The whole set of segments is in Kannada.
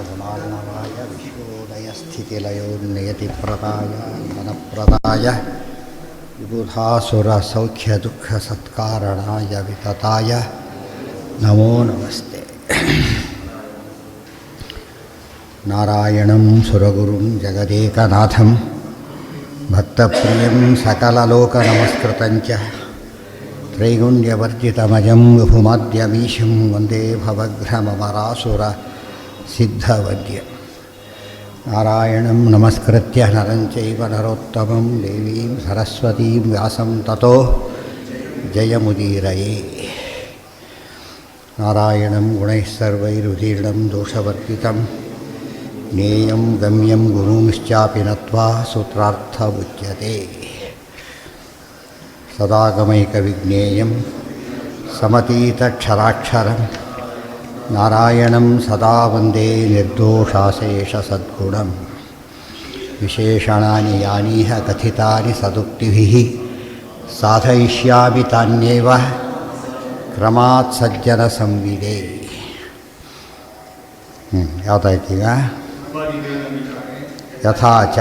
गुणार्णवाय विश्वोदयस्थितिलयोन्नियतिप्रदाय ज्ञानप्रदाय विबुधासुरसौख्यदुःखसत्कारणाय वितताय नमो नमस्ते। नारायणं सुरगुरुं जगदेकनाथं भक्तप्रियं सकललोकनमस्कृतं च त्रैगुण्यवर्जितमजं विभुमाद्यमीशं वन्दे भवघ्नममरासुरसिद्धवद्यं। नारायणं नमस्कृत्य नरं चैव नरोत्तमं देवीं सरस्वतीं व्यासं ततो जयमुदीरये। नारायणं गुणैः सर्वैरुदीर्णं दोषवर्जितं ज्ञेयं गम्यं गुरुंश्चापि नत्वा सूत्रार्थमुच्यते। सदागमैकविज्ञेयं समतीतक्षराक्षरं नारायणं सदा वन्दे निर्दोषाशेषसद्गुणं। विशेषणानि यानीह कथितानि सदुक्तिभिः साधयिष्यामि तान्येव क्रमात् सज्जनसंविदे। ಯಾವುದಾಯ್ತೀಗ ಯಥಾ ಚ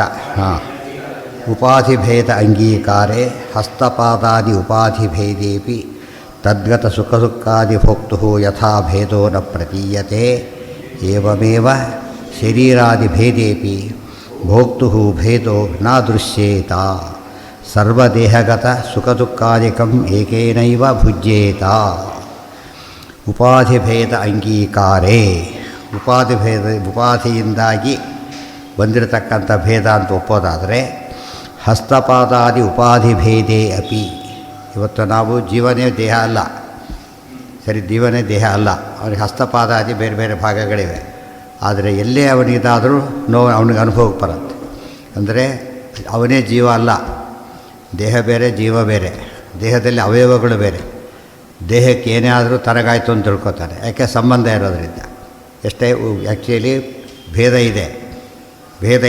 ಉಪಾಧಿಭೇದ ಅಂಗೀಕಾರೆ ಹಸ್ತಪಾದಾದಿ ಉಪಾಧಿಭೇದೇಪಿ ತದ್ಗತ ಸುಖದುಃಖಾದಿಭೋಕ್ತುಃ ಯಥಾ ಭೇದೋ ನ ಪ್ರತೀಯತೆ ಏವಮೇವ ಶರೀರಾದಿಭೇದೇಪಿ ಭೋಕ್ತುಃ ಭೇದೋ ನ ದೃಶ್ಯೇತ ಸರ್ವದೇಹಗತ ಸುಖದುಃಖಾದಿಕಂ ಏಕೇನೈವ ಭುಜ್ಯೇತ। ಉಪಾಧಿಭೇದ ಅಂಗೀಕಾರೇ ಉಪಾಧಿಯಿಂದಾಗಿ ಬಂದಿರತಕ್ಕಂಥ ಭೇದ ಅಂತ ಒಪ್ಪೋದಾದರೆ ಹಸ್ತಪಾದಾದಿ ಉಪಾಧಿಭೇದೇ ಅಪಿ. ಇವತ್ತು ನಾವು ಜೀವನೇ ದೇಹ ಅಲ್ಲ, ಸರಿ, ಜೀವನೇ ದೇಹ ಅಲ್ಲ, ಅವನಿಗೆ ಹಸ್ತಪಾದಾದಿ ಬೇರೆ ಬೇರೆ ಭಾಗಗಳಿವೆ. ಆದರೆ ಎಲ್ಲೇ ಅವನಿಗಾದರೂ ನೋವು ಅವನಿಗೆ ಅನುಭವಕ್ಕೆ ಬರುತ್ತೆ. ಅಂದರೆ ಅವನೇ ಜೀವ ಅಲ್ಲ, ದೇಹ ಬೇರೆ ಜೀವ ಬೇರೆ, ದೇಹದಲ್ಲಿ ಅವಯವಗಳು ಬೇರೆ. ದೇಹಕ್ಕೆ ಏನೇ ಆದರೂ ತನಗಾಯಿತು ಅಂತ ತಿಳ್ಕೊತಾನೆ, ಯಾಕೆ ಸಂಬಂಧ ಇರೋದರಿಂದ. ಎಷ್ಟೇ ಆ್ಯಕ್ಚುಲಿ ಭೇದ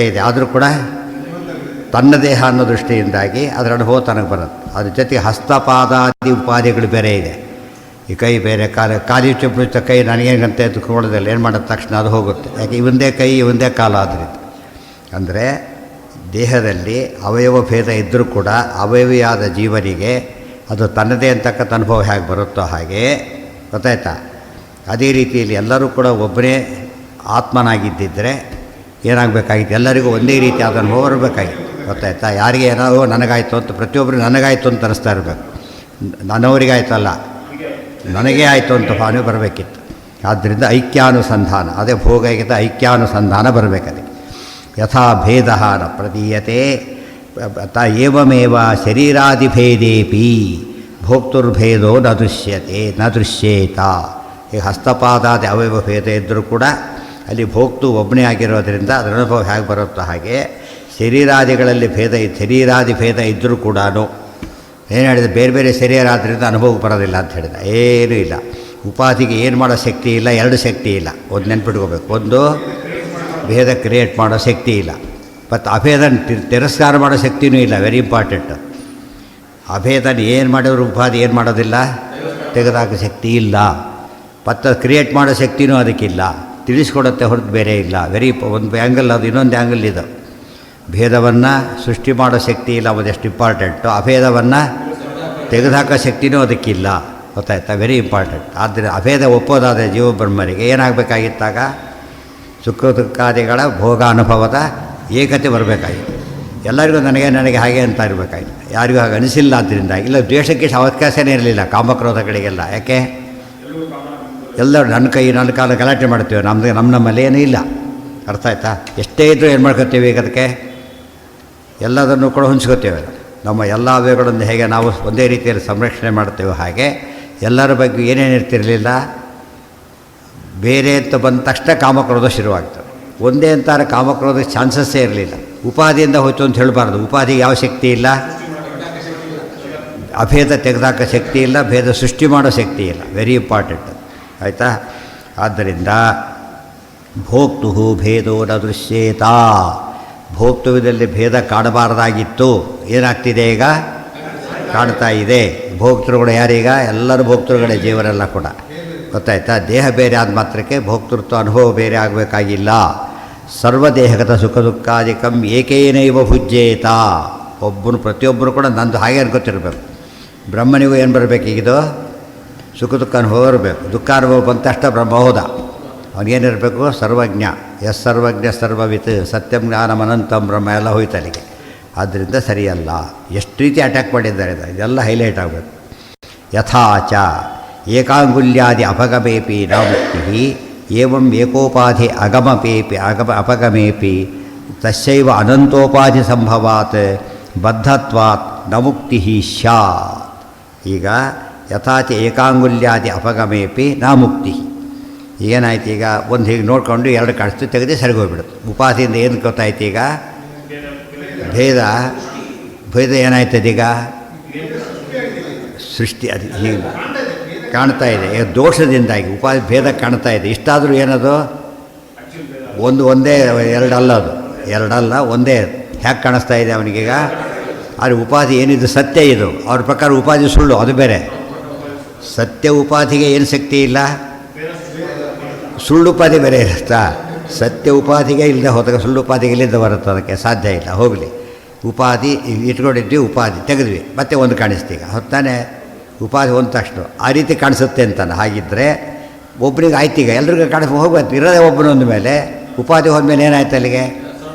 ಇದೆ ಆದರೂ ಕೂಡ ತನ್ನ ದೇಹ ಅನ್ನೋ ದೃಷ್ಟಿಯಿಂದಾಗಿ ಅದರ ಅನುಭವ ತನಗೆ ಬರುತ್ತೆ. ಅದ್ರ ಜೊತೆಗೆ ಹಸ್ತಪಾದಾದಿ ಉಪಾಧಿಗಳು ಬೇರೆ ಇದೆ. ಈ ಕೈ ಬೇರೆ, ಕಾಲಿ ಚುಚ್ಚ ಕೈ ನನಗೇನಂತ ಎತ್ಕೊಳ್ಳೋದಿಲ್ಲ, ಏನು ಮಾಡೋದು ತಕ್ಷಣ ಅದು ಹೋಗುತ್ತೆ. ಯಾಕೆ ಇವಂದೇ ಕೈ ಇವಂದೇ ಕಾಲ ಆದ್ದರಿಂದ. ಅಂದರೆ ದೇಹದಲ್ಲಿ ಅವಯವ ಭೇದ ಇದ್ದರೂ ಕೂಡ ಅವಯವಿಯಾದ ಜೀವನಿಗೆ ಅದು ತನ್ನದೇ ಅಂತಕ್ಕಂಥ ಅನುಭವ ಹೇಗೆ ಬರುತ್ತೋ ಹಾಗೆ, ಗೊತ್ತಾಯ್ತಾ? ಅದೇ ರೀತಿಯಲ್ಲಿ ಎಲ್ಲರೂ ಕೂಡ ಒಬ್ಬನೇ ಆತ್ಮನಾಗಿದ್ದಿದ್ದರೆ ಏನಾಗಬೇಕಾಗಿತ್ತು, ಎಲ್ಲರಿಗೂ ಒಂದೇ ರೀತಿಯಾದ ಅನುಭವ ಬರಬೇಕಾಗಿತ್ತು, ಗೊತ್ತಾಯ್ತಾ? ಯಾರಿಗೆ ಏನೋ ನನಗಾಯಿತು ಅಂತ, ಪ್ರತಿಯೊಬ್ಬರು ನನಗಾಯಿತು ಅಂತ ಅನ್ನಿಸ್ತಾ ಇರಬೇಕು. ನನ್ನವರಿಗಾಯ್ತಲ್ಲ, ನನಗೇ ಆಯಿತು ಅಂತ ಭಾವನೆ ಬರಬೇಕಿತ್ತು. ಆದ್ದರಿಂದ ಐಕ್ಯಾನುಸಂಧಾನ, ಅದೇ ಭೋಗಕ್ಕೆ ಐಕ್ಯಾನುಸಂಧಾನ ಬರಬೇಕದಕ್ಕೆ. ಯಥಾ ಭೇದ ನ ಪ್ರತೀಯತೆ ಏವಮೇವ ಶರೀರಾದಿಭೇದೇಪಿ ಭೋಕ್ತುರ್ಭೇದೋ ನ ದೃಶ್ಯೇತ. ಈ ಹಸ್ತಪಾದಾದಿ ಅವಯವ ಭೇದ ಇದ್ದರೂ ಕೂಡ ಅಲ್ಲಿ ಭೋಕ್ತು ಒಬ್ಬನೇ ಆಗಿರೋದರಿಂದ ಅದರ ಅನುಭವ ಹೇಗೆ ಬರುತ್ತೋ ಹಾಗೆ ಶರೀರಾದಿಗಳಲ್ಲಿ ಶರೀರಾದಿ ಭೇದ ಇದ್ದರೂ ಕೂಡ ಏನು ಹೇಳಿದೆ, ಬೇರೆ ಬೇರೆ ಶರೀರ ಆದ್ದರಿಂದ ಅನುಭವಕ್ಕೆ ಬರೋದಿಲ್ಲ ಅಂತ ಹೇಳಿದ. ಏನೂ ಇಲ್ಲ, ಉಪಾಧಿಗೆ ಏನು ಮಾಡೋ ಶಕ್ತಿ ಇಲ್ಲ, ಎರಡು ಶಕ್ತಿ ಇಲ್ಲ. ಒಂದು ನೆನ್ಪಿಟ್ಕೋಬೇಕು, ಒಂದು ಭೇದ ಕ್ರಿಯೇಟ್ ಮಾಡೋ ಶಕ್ತಿ ಇಲ್ಲ, ಮತ್ತು ಅಭೇದನ ತಿರಸ್ಕಾರ ಮಾಡೋ ಶಕ್ತಿಯೂ ಇಲ್ಲ. Very important. ಅಭೇದನ ಏನು ಮಾಡಿದ್ರು ಉಪಾಧಿ ಏನು ಮಾಡೋದಿಲ್ಲ, ತೆಗೆದಾಕೋ ಶಕ್ತಿ ಇಲ್ಲ. ಮತ್ತು ಕ್ರಿಯೇಟ್ ಮಾಡೋ ಶಕ್ತಿನೂ ಅದಕ್ಕಿಲ್ಲ, ತಿಳಿಸ್ಕೊಡುತ್ತೆ ಹೊರತು ಬೇರೆ ಇಲ್ಲ. ಒಂದು ಆ್ಯಂಗಲ್ ಅದು, ಇನ್ನೊಂದು ಆ್ಯಂಗಲ್ ಇದು. ಭೇದವನ್ನು ಸೃಷ್ಟಿ ಮಾಡೋ ಶಕ್ತಿ ಇಲ್ಲ, ಅದೆಷ್ಟು ಇಂಪಾರ್ಟೆಂಟು. ಅಭೇದವನ್ನು ತೆಗೆದುಹಾಕೋ ಶಕ್ತಿನೂ ಅದಕ್ಕಿಲ್ಲ, ಗೊತ್ತಾಯ್ತಾ? Very important. ಆದರೆ ಅಭೇದ ಒಪ್ಪೋದಾದ ಜೀವಬ್ರಹ್ಮರಿಗೆ ಏನಾಗಬೇಕಾಗಿತ್ತಾಗ ಸುಖ ದುಃಖಾದಿಗಳ ಭೋಗಾನುಭವದ ಏಕತೆ ಬರಬೇಕಾಗಿತ್ತು. ಎಲ್ಲರಿಗೂ ನನಗೆ ಹಾಗೆ ಅಂತ ಇರಬೇಕಾಗಿತ್ತು, ಯಾರಿಗೂ ಹಾಗೆ ಅನಿಸಿಲ್ಲ. ಆದ್ದರಿಂದ ಇಲ್ಲ, ದ್ವೇಷಕ್ಕೆ ಅವಕಾಶನೇ ಇರಲಿಲ್ಲ ಕಾಮಕ್ರೋಧಗಳಿಗೆಲ್ಲ. ಯಾಕೆ? ಎಲ್ಲರೂ ನನ್ನ ಕೈ ನನ್ನ ಕಾಲ ಗಲಾಟೆ ಮಾಡ್ತೀವಿ, ನಮ್ಮಲ್ಲಿ ಏನೂ ಇಲ್ಲ. ಅರ್ಥ ಆಯ್ತಾ? ಎಷ್ಟೇ ಇದ್ದರೂ ಏನು ಮಾಡ್ಕೊತೀವಿ ಈಗ ಅದಕ್ಕೆ, ಎಲ್ಲದನ್ನು ಕೂಡ ಹೊಂಚ್ಕೋತೇವೆ. ನಮ್ಮ ಎಲ್ಲ ಅವಯಗಳನ್ನು ಹೇಗೆ ನಾವು ಒಂದೇ ರೀತಿಯಲ್ಲಿ ಸಂರಕ್ಷಣೆ ಮಾಡ್ತೇವೆ, ಹಾಗೆ ಎಲ್ಲರ ಬಗ್ಗೆ ಏನೇನು ಇರ್ತಿರಲಿಲ್ಲ. ಬೇರೆ ಅಂತ ಬಂದ ತಕ್ಷಣ ಕಾಮಕ್ರೋಧ ಶುರುವಾಗ್ತದೆ. ಒಂದೇ ಅಂತಾರೆ ಕಾಮಕ್ರೋಧಕ್ಕೆ ಚಾನ್ಸಸ್ಸೇ ಇರಲಿಲ್ಲ. ಉಪಾಧಿಯಿಂದ ಹೋಯ್ತು ಅಂತ ಹೇಳಬಾರ್ದು. ಉಪಾಧಿಗೆ ಯಾವ ಶಕ್ತಿ ಇಲ್ಲ, ಅಭೇದ ತೆಗೆದಾಕ ಶಕ್ತಿ ಇಲ್ಲ, ಭೇದ ಸೃಷ್ಟಿ ಮಾಡೋ ಶಕ್ತಿ ಇಲ್ಲ. ವೆರಿ ಇಂಪಾರ್ಟೆಂಟ್, ಆಯಿತಾ? ಆದ್ದರಿಂದ ಭೋಕ್ತು ಭೇದೋ ನ ದೃಶ್ಯೇತ. ಭೋಕ್ತುವಿನಲ್ಲಿ ಭೇದ ಕಾಣಬಾರ್ದಾಗಿತ್ತು, ಏನಾಗ್ತಿದೆ ಈಗ? ಕಾಣ್ತಾ ಇದೆ. ಭೋಕ್ತೃಗಳು ಯಾರೀಗ? ಎಲ್ಲರೂ ಭೋಕ್ತೃಗಳೇ, ಜೀವರೆಲ್ಲ ಕೂಡ. ಗೊತ್ತಾಯ್ತಾ? ದೇಹ ಬೇರೆ ಆದ ಮಾತ್ರಕ್ಕೆ ಭೋಕ್ತೃತ್ವ ಅನುಭವ ಬೇರೆ ಆಗಬೇಕಾಗಿಲ್ಲ. ಸರ್ವದೇಹಗತ ಸುಖ ದುಃಖಾದಿಕಂ ಏಕೇನೈವ ಭುಜ್ಯೇತ. ಒಬ್ಬನು ಪ್ರತಿಯೊಬ್ಬರು ಕೂಡ ನಂದು ಹಾಗೆ ಅನ್ಕೋತಿರ್ಬೇಕು. ಬ್ರಹ್ಮನಿಗೂ ಏನು ಬರಬೇಕೀಗಿದು? ಸುಖ ದುಃಖ ಅನುಭವ ಇರಬೇಕು. ದುಃಖ ಅನುಭವ ಬಂದ ತಕ್ಷಣ ಬ್ರಹ್ಮ ಹೋದ. ಅವನಿಗೇನಿರಬೇಕು? ಸರ್ವಜ್ಞ. ಸರ್ವಜ್ಞ ಸರ್ವವಿತ್ ಸತ್ಯಂ ಜ್ಞಾನಂ ಅನಂತಂ ಬ್ರಹ್ಮ ಎಲ್ಲ ಹೋಯ್ತು ಅಲ್ಲಿಗೆ. ಆದ್ದರಿಂದ ಸರಿಯಲ್ಲ. ಎಷ್ಟು ರೀತಿ ಅಟ್ಯಾಕ್ ಮಾಡಿದ್ದಾರೆ ಇದೆಲ್ಲ ಹೈಲೈಟ್ ಆಗಬೇಕು. ಯಥಾಚ ಏಕಾಂಗುಲ್ಯಾದಿ ಅಪಗಮೇಪಿ ನ ಮುಕ್ತಿ ಏವಂ ಏಕೋಪಾಧಿ ಅಗಮಪೇಪಿ ಅಪಗಮೇಪಿ ತಸ್ಯೈವ ಅನಂತೋಪಾಧಿ ಸಂಭವಾತ್ ಬದ್ಧತ್ವಾತ್ ನ ಮುಕ್ತಿ ಸ್ಯಾತ್. ಈಗ ಯಥಾಚ ಏಕಾಂಗುಲ್ಯಾದಿ ಅಪಗಮೇಪಿ ನ ಮುಕ್ತಿ. ಏನಾಯ್ತು? ಈಗ ಒಂದು ಹೀಗೆ ನೋಡಿಕೊಂಡು ಎರಡು ಕಾಣಿಸ್ತು ತೆಗೆದು ಸರಿಗೋಗ್ಬಿಡುತ್ತೆ. ಉಪಾಧಿಯಿಂದ ಏನು ಗೊತ್ತಾಯ್ತು? ಈಗ ಭೇದ ಏನಾಯ್ತದೀಗ? ಸೃಷ್ಟಿ ಅದು ಹೀಗೆ ಕಾಣ್ತಾ ಇದೆ. ದೋಷದಿಂದಾಗಿ ಉಪಾಧಿ ಭೇದ ಕಾಣ್ತಾ ಇದೆ. ಇಷ್ಟಾದರೂ ಏನದು? ಒಂದೇ ಎರಡಲ್ಲ, ಅದು ಎರಡಲ್ಲ ಒಂದೇ. ಹೇಗೆ ಕಾಣಿಸ್ತಾ ಇದೆ ಅವನಿಗೀಗ? ಆದರೆ ಉಪಾಧಿ ಏನಿದು? ಸತ್ಯ ಇದು. ಅವ್ರ ಪ್ರಕಾರ ಉಪಾಧಿ ಸುಳ್ಳು, ಅದು ಬೇರೆ. ಸತ್ಯ ಉಪಾಧಿಗೆ ಏನು ಶಕ್ತಿ ಇಲ್ಲ, ಸುಳ್ಳು ಉಪಾಧಿ ಬೇರೆ ಇರುತ್ತಾ? ಸತ್ಯ ಉಪಾಧಿಗೆ ಇಲ್ಲದೆ ಹೋದಾಗ ಸುಳ್ಳು ಉಪಾಧಿಗೆ ಇಲ್ಲಿಂದ ಬರುತ್ತೆ, ಅದಕ್ಕೆ ಸಾಧ್ಯ ಇಲ್ಲ. ಹೋಗಲಿ, ಉಪಾಧಿ ಇಟ್ಕೊಂಡಿದ್ವಿ, ಉಪಾಧಿ ತೆಗೆದ್ವಿ, ಮತ್ತೆ ಒಂದು ಕಾಣಿಸ್ತೀಗ ಹೊತ್ತಾನೆ. ಉಪಾಧಿ ಒಂದು ತಕ್ಷಣ ಆ ರೀತಿ ಕಾಣಿಸುತ್ತೆ ಅಂತಾನೆ. ಹಾಗಿದ್ದರೆ ಒಬ್ಬರಿಗೆ ಆಯ್ತೀಗ, ಎಲ್ರಿಗೂ ಹೋಗ್ಬೇಕು. ಇರೋದೇ ಒಬ್ಬನೊಂದ ಮೇಲೆ ಉಪಾಧಿ ಹೋದ್ಮೇಲೆ ಏನಾಯ್ತು ಅಲ್ಲಿಗೆ?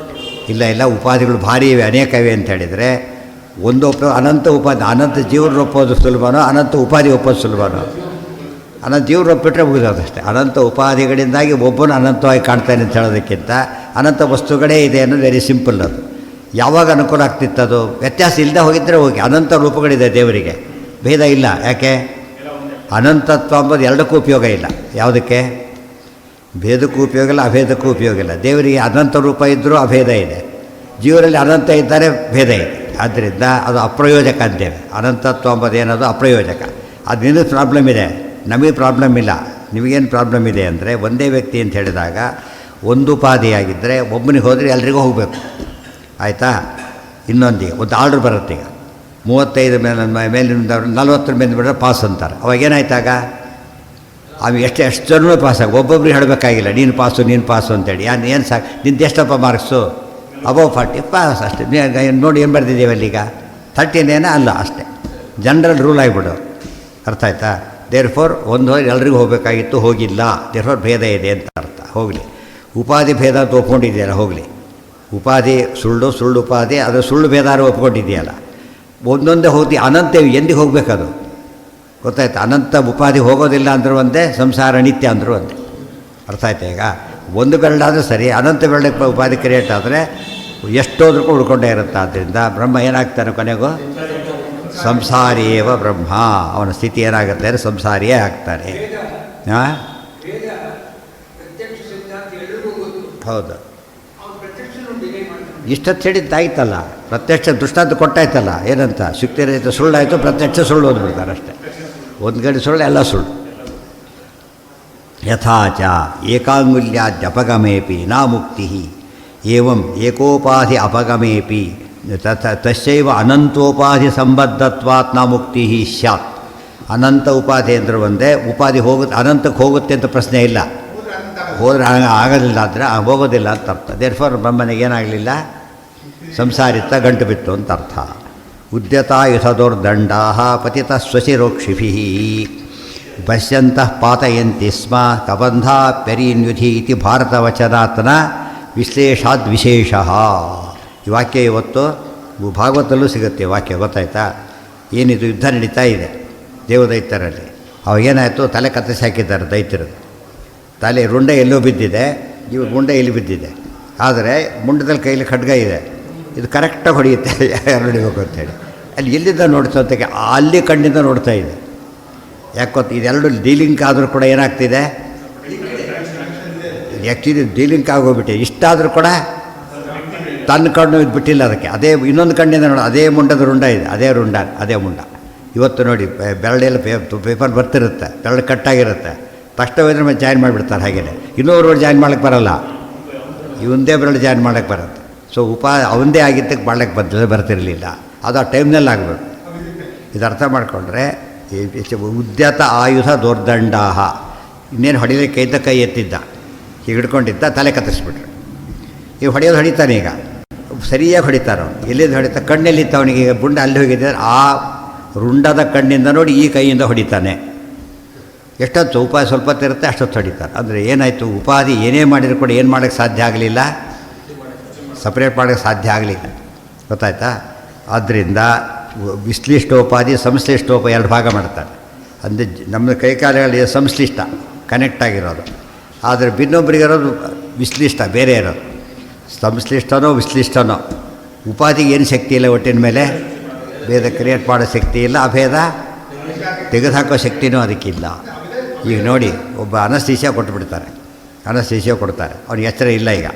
ಇಲ್ಲ, ಉಪಾಧಿಗಳು ಭಾರಿ ಇವೆ, ಅನೇಕ ಇವೆ ಅಂತ ಹೇಳಿದರೆ ಒಂದು ಅನಂತ ಉಪಾಧಿ. ಅನಂತ ಜೀವರು ಒಪ್ಪೋದು ಸುಲಭನೋ, ಅನಂತ ಉಪಾಧಿ ಒಪ್ಪೋದು ಸುಲಭನೋ? ಅನಂತ ಜೀವರು ಒಪ್ಪಿಟ್ರೆ ಮುಗಿದೋದಷ್ಟೇ. ಅನಂತ ಉಪಾಧಿಗಳಿಂದಾಗಿ ಒಬ್ಬನು ಅನಂತವಾಗಿ ಕಾಣ್ತಾನೆ ಅಂತ ಹೇಳೋದಕ್ಕಿಂತ ಅನಂತ ವಸ್ತುಗಳೇ ಇದೆ ಅನ್ನೋದು ವೆರಿ ಸಿಂಪಲ್. ಅದು ಯಾವಾಗ ಅನುಕೂಲ ಆಗ್ತಿತ್ತದು? ವ್ಯತ್ಯಾಸ ಇಲ್ಲದೆ ಹೋಗಿದ್ದರೆ ಹೋಗಿ. ಅನಂತ ರೂಪಗಳಿದೆ ದೇವರಿಗೆ, ಭೇದ ಇಲ್ಲ. ಯಾಕೆ? ಅನಂತತ್ವ ಅಂಬೋದು ಎರಡಕ್ಕೂ ಉಪಯೋಗ ಇಲ್ಲ. ಯಾವುದಕ್ಕೆ? ಭೇದಕ್ಕೂ ಉಪಯೋಗ ಇಲ್ಲ, ಅಭೇದಕ್ಕೂ ಉಪಯೋಗ ಇಲ್ಲ. ದೇವರಿಗೆ ಅನಂತ ರೂಪ ಇದ್ದರೂ ಅಭೇದ ಇದೆ, ಜೀವರಲ್ಲಿ ಅನಂತ ಇದ್ದರೆ ಭೇದ ಇದೆ. ಆದ್ದರಿಂದ ಅದು ಅಪ್ರಯೋಜಕ ಅಂತೇವೆ. ಅನಂತತ್ವ ಅಂಬೋದೇನದು ಅಪ್ರಯೋಜಕ. ಅದು ನಿನ್ನ ಪ್ರಾಬ್ಲಮ್ ಇದೆ, ನಮಗೆ ಪ್ರಾಬ್ಲಮ್ ಇಲ್ಲ. ನಿಮಗೇನು ಪ್ರಾಬ್ಲಮ್ ಇದೆ ಅಂದರೆ, ಒಂದೇ ವ್ಯಕ್ತಿ ಅಂತ ಹೇಳಿದಾಗ ಒಂದು ಉಪಾಧಿಯಾಗಿದ್ದರೆ ಒಬ್ಬನಿಗೆ ಹೋದರೆ ಎಲ್ರಿಗೂ ಹೋಗಬೇಕು, ಆಯಿತಾ? ಇನ್ನೊಂದಿಗೆ ಒಂದು ಆರ್ಡ್ರ್ ಬರುತ್ತೆ. ಈಗ 35 ಮೇಲಿಂದ 40 ಮೇಲೆ ಬಿಟ್ಟರೆ ಪಾಸ್ ಅಂತಾರೆ. ಅವಾಗೇನಾಯ್ತಾಗ ಅವು ಎಷ್ಟು ಜನರೂ ಪಾಸಾಗಿ ಒಬ್ಬೊಬ್ರಿಗೆ ಹೇಳಬೇಕಾಗಿಲ್ಲ, ನೀನು ಪಾಸು ಅಂತೇಳಿ. ಏನು ಸಾಕು, ನಿಂದು ಎಷ್ಟಪ್ಪ ಮಾರ್ಕ್ಸು? ಅಬೌವ್ 40 ಪಾಸ್ ಅಷ್ಟೇ. ನೋಡಿ ಏನು ಬರೆದಿದ್ದೀವಿ ಅಲ್ಲೀಗ? 13 ಅಲ್ಲ, ಅಷ್ಟೇ. ಜನರಲ್ ರೂಲ್ ಆಗಿಬಿಡು. ಅರ್ಥ ಆಯ್ತಾ? ದೇರ್ಫೋರ್ ಒಂದು ಎಲ್ರಿಗೂ ಹೋಗಬೇಕಾಗಿತ್ತು, ಹೋಗಿಲ್ಲ. ದೇರ್ಫೋರ್ ಭೇದ ಇದೆ ಅಂತ ಅರ್ಥ. ಹೋಗಲಿ, ಉಪಾಧಿ ಭೇದ ಅಂತ ಒಪ್ಕೊಂಡಿದೆಯಲ್ಲ, ಹೋಗಲಿ. ಉಪಾಧಿ ಸುಳ್ಳು ಉಪಾಧಿ, ಅದು ಸುಳ್ಳು ಭೇದಾರು ಒಪ್ಕೊಂಡಿದೆಯಲ್ಲ. ಒಂದೊಂದೇ ಹೋಗಿ ಅನಂತ ಎಂದಿಗೆ ಹೋಗಬೇಕದು? ಗೊತ್ತಾಯ್ತು? ಅನಂತ ಉಪಾಧಿ ಹೋಗೋದಿಲ್ಲ ಅಂದರೂ ಒಂದೇ, ಸಂಸಾರ ನಿತ್ಯ ಅಂದರೂ ಒಂದೇ. ಅರ್ಥ ಆಯ್ತಾ? ಈಗ ಒಂದು ಬೆರಳಾದರೂ ಸರಿ, ಅನಂತ ಬೆರಳಕ್ಕೆ ಉಪಾಧಿ ಕ್ರಿಯೇಟ್ ಆದರೆ ಎಷ್ಟೋದ್ರೂ ಉಳ್ಕೊಂಡೇ ಇರುತ್ತೆ. ಆದ್ದರಿಂದ ಬ್ರಹ್ಮ ಏನಾಗ್ತಾನೆ ಕೊನೆಗೂ? ಸಂಸಾರಿಯೇವ ಬ್ರಹ್ಮ. ಅವನ ಸ್ಥಿತಿ ಏನಾಗುತ್ತೆ ಅಂದರೆ ಸಂಸಾರಿಯೇ ಆಗ್ತಾನೆ. ಹಾಂ, ಹೌದು. ಇಷ್ಟೊತ್ತು ಹೇಳಿದ್ದಾಯ್ತಲ್ಲ, ಪ್ರತ್ಯಕ್ಷ ದೃಷ್ಟಾಂತ ಕೊಟ್ಟಾಯ್ತಲ್ಲ. ಏನಂತ? ಶುಕ್ತಿ ರಹಿತ ಸುಳ್ಳಾಯಿತು, ಪ್ರತ್ಯಕ್ಷ ಸುಳ್ಳು ಓದ್ಬಿಡ್ತಾರೆ ಅಷ್ಟೇ. ಒಂದು ಗಡಿ ಸುಳ್ಳು, ಎಲ್ಲ ಸುಳ್ಳು. ಯಥಾಚ ಏಕಾಂಗುಲ್ಯಾದ್ಯಪಗಮೇಪಿ ನ ಮುಕ್ತಿ ಏವಂ ಏಕೋಪಾಧಿ ಅಪಗಮೇಪಿ ತಸ್ಯೈವ ಅನಂತೋಪಾಧಿ ಸಂಬದ್ಧತ್ವಾತ್ ನ ಮುಕ್ತಿ ಸ್ಯಾತ್. ಅನಂತ ಉಪಾಧಿ ಅಂದರೆ ಒಂದೇ. ಉಪಾಧಿ ಅನಂತಕ್ಕೆ ಹೋಗುತ್ತೆ ಅಂತ ಪ್ರಶ್ನೆ ಇಲ್ಲ. ಹೋದರೆ ಆಗೋದಿಲ್ಲ ಅಂದರೆ ಹೋಗೋದಿಲ್ಲ ಅಂತ ಅರ್ಥ. ದೇರ್ಫೋರ್ ಬ್ರಹ್ಮನಿಗೆ ಏನಾಗಲಿಲ್ಲ? ಸಂಸಾರಿತ ಗಂಟು ಬಿತ್ತು ಅಂತ ಅರ್ಥ. ಉದ್ಯತಾಯುಧದೋರ್ದಂಡಾ ಪತಿತ ಸ್ವಶಿರೋಕ್ಷಿಭಿ ಪಶ್ಯಂತಃ ಪಾತಯಂತಿ ಸ್ಮ ಕಬಂಧಾಪ್ಯರೀನ್ಯುಧಿ ಇತಿ ಭಾರತವಚನಾತ್ನ ವಿಶ್ಲೇಷಾದ್ ವಿಶೇಷ. ಈ ವಾಕ್ಯ ಇವತ್ತು ಭಾಗವತಲ್ಲೂ ಸಿಗುತ್ತೆ ವಾಕ್ಯ. ಗೊತ್ತಾಯ್ತಾ? ಏನಿದು? ಯುದ್ಧ ನಡೀತಾ ಇದೆ ದೇವದೈತ್ಯರಲ್ಲಿ. ಅವಾಗೇನಾಯಿತು? ತಲೆ ಕತ್ತರಿಸಿ ಹಾಕಿದ್ದಾರೆ ದೈತ್ಯರು. ತಲೆ ರುಂಡ ಎಲ್ಲೋ ಬಿದ್ದಿದೆ, ಇವಾಗ ಗುಂಡ ಇಲ್ಲಿ ಬಿದ್ದಿದೆ. ಆದರೆ ಮುಂಡದಲ್ಲಿ ಕೈಲಿ ಖಡ್ಗ ಇದೆ, ಇದು ಕರೆಕ್ಟಾಗಿ ಹೊಡೆಯುತ್ತೆ ಯಾರು ಹೊಡಿಬೇಕು ಅಂತೇಳಿ. ಅಲ್ಲಿ ಎಲ್ಲಿಂದ ನೋಡ್ತಾ ಅಂತ ಅಲ್ಲಿ ಕಣ್ಣಿಂದ ನೋಡ್ತಾ ಇದೆ. ಯಾಕೊತ್ತು? ಇದೆರಡು ಡೀಲಿಂಕ್ ಆದರೂ ಕೂಡ ಏನಾಗ್ತಿದೆ? ಆ್ಯಕ್ಚುಲಿ ಡೀಲಿಂಕ್ ಆಗೋಗ್ಬಿಟ್ಟಿದೆ. ಇಷ್ಟಾದರೂ ಕೂಡ ತನ್ನ ಕಣ್ಣು ಇದು ಬಿಟ್ಟಿಲ್ಲ ಅದಕ್ಕೆ. ಅದೇ ಇನ್ನೊಂದು ಕಣ್ಣಿಂದ ನೋಡಿ, ಅದೇ ಮುಂಡದ ರುಂಡ ಇದೆ, ಅದೇ ಮುಂಡ. ಇವತ್ತು ನೋಡಿ ಬೆರಳೆಲ್ಲ ಪೇಪರ್ ಬರ್ತಿರುತ್ತೆ, ಬೆರಳು ಕಟ್ಟಾಗಿರುತ್ತೆ, ತಕ್ಷಣ ಹೋದ್ರೆ ಮೇಲೆ ಜಾಯಿನ್ ಮಾಡಿಬಿಡ್ತಾರೆ. ಹಾಗೆಯೇ ಇನ್ನೊಬ್ರು ಜಾಯಿನ್ ಮಾಡೋಕ್ಕೆ ಬರೋಲ್ಲ, ಇವಂದೇ ಬೆರಳು ಜಾಯಿನ್ ಮಾಡೋಕ್ಕೆ ಬರುತ್ತೆ. ಸೊ ಅವಂದೇ ಆಗಿದ್ದಕ್ಕೆ ಮಾಡಕ್ಕೆ ಬರ್ತಿರಲಿಲ್ಲ. ಅದು ಆ ಟೈಮ್ನಲ್ಲಿ ಆಗಬೇಕು. ಇದು ಅರ್ಥ ಮಾಡಿಕೊಂಡ್ರೆ ಉದ್ಯತ ಆಯುಧ ದೋರ್ದಂಡಾಹ ಇನ್ನೇನು ಹೊಡಿಲಿಕ್ಕೆ ಇದ್ದ ಕೈ ಎತ್ತಿದ್ದ, ಈಗ ಹಿಡ್ಕೊಂಡಿದ್ದ, ತಲೆ ಕತ್ತರಿಸ್ಬಿಟ್ರು. ಈಗ ಹೊಡೆಯೋದು ಹೊಡಿತಾನೆ, ಈಗ ಸರಿಯಾಗಿ ಹೊಡಿತಾರ. ಎಲ್ಲಿಂದ ಹೊಡಿತಾ, ಕಣ್ಣೆಲ್ಲಿತ್ತು ಅವನಿಗೆ, ಈಗ ಬುಂಡ ಅಲ್ಲಿ ಹೋಗಿದ್ದಾರೆ, ಆ ರುಂಡದ ಕಣ್ಣಿಂದ ನೋಡಿ ಈ ಕೈಯಿಂದ ಹೊಡಿತಾನೆ. ಎಷ್ಟೊತ್ತು ಉಪಾಯ ಸ್ವಲ್ಪ ಇರುತ್ತೆ, ಅಷ್ಟೊತ್ತು ಹೊಡಿತಾರೆ. ಅಂದರೆ ಏನಾಯಿತು, ಉಪಾಧಿ ಏನೇ ಮಾಡಿದ್ರು ಕೂಡ ಏನು ಮಾಡೋಕ್ಕೆ ಸಾಧ್ಯ ಆಗಲಿಲ್ಲ, ಸಪ್ರೇಟ್ ಮಾಡೋಕ್ಕೆ ಸಾಧ್ಯ ಆಗಲಿಲ್ಲ. ಗೊತ್ತಾಯ್ತಾ? ಆದ್ದರಿಂದ ವಿಶ್ಲಿಷ್ಟೋಪಾಧಿ ಸಂಶ್ಲಿಷ್ಟೋಪ ಎರಡು ಭಾಗ ಮಾಡ್ತಾರೆ. ಅಂದರೆ ನಮ್ಮ ಕೈಕಾಲುಗಳಿಗೆ ಸಂಶ್ಲಿಷ್ಟ ಕನೆಕ್ಟ್ ಆಗಿರೋದು, ಆದರೆ ಇನ್ನೊಬ್ಬರಿಗಿರೋದು ವಿಶ್ಲಿಷ್ಟ ಬೇರೆ ಇರೋದು. ಸಂಶ್ಲಿಷ್ಟನೋ ವಿಶ್ಲಿಷ್ಟನೋ, ಉಪಾಧಿಗೆ ಏನು ಶಕ್ತಿ ಇಲ್ಲ ಒಟ್ಟಿನ ಮೇಲೆ, ಭೇದ ಕ್ರಿಯೇಟ್ ಮಾಡೋ ಶಕ್ತಿ ಇಲ್ಲ, ಅಭೇದ ತೆಗೆದುಹಾಕೋ ಶಕ್ತಿನೂ ಅದಕ್ಕಿಲ್ಲ. ಈಗ ನೋಡಿ, ಒಬ್ಬ ಅನಸ್ತೇಷಿಯಾ ಕೊಟ್ಟುಬಿಡ್ತಾರೆ, ಅನಸ್ತೇಷಿಯಾ ಕೊಡ್ತಾರೆ, ಅವನಿಗೆ ಎಚ್ಚರ ಇಲ್ಲ ಈಗ.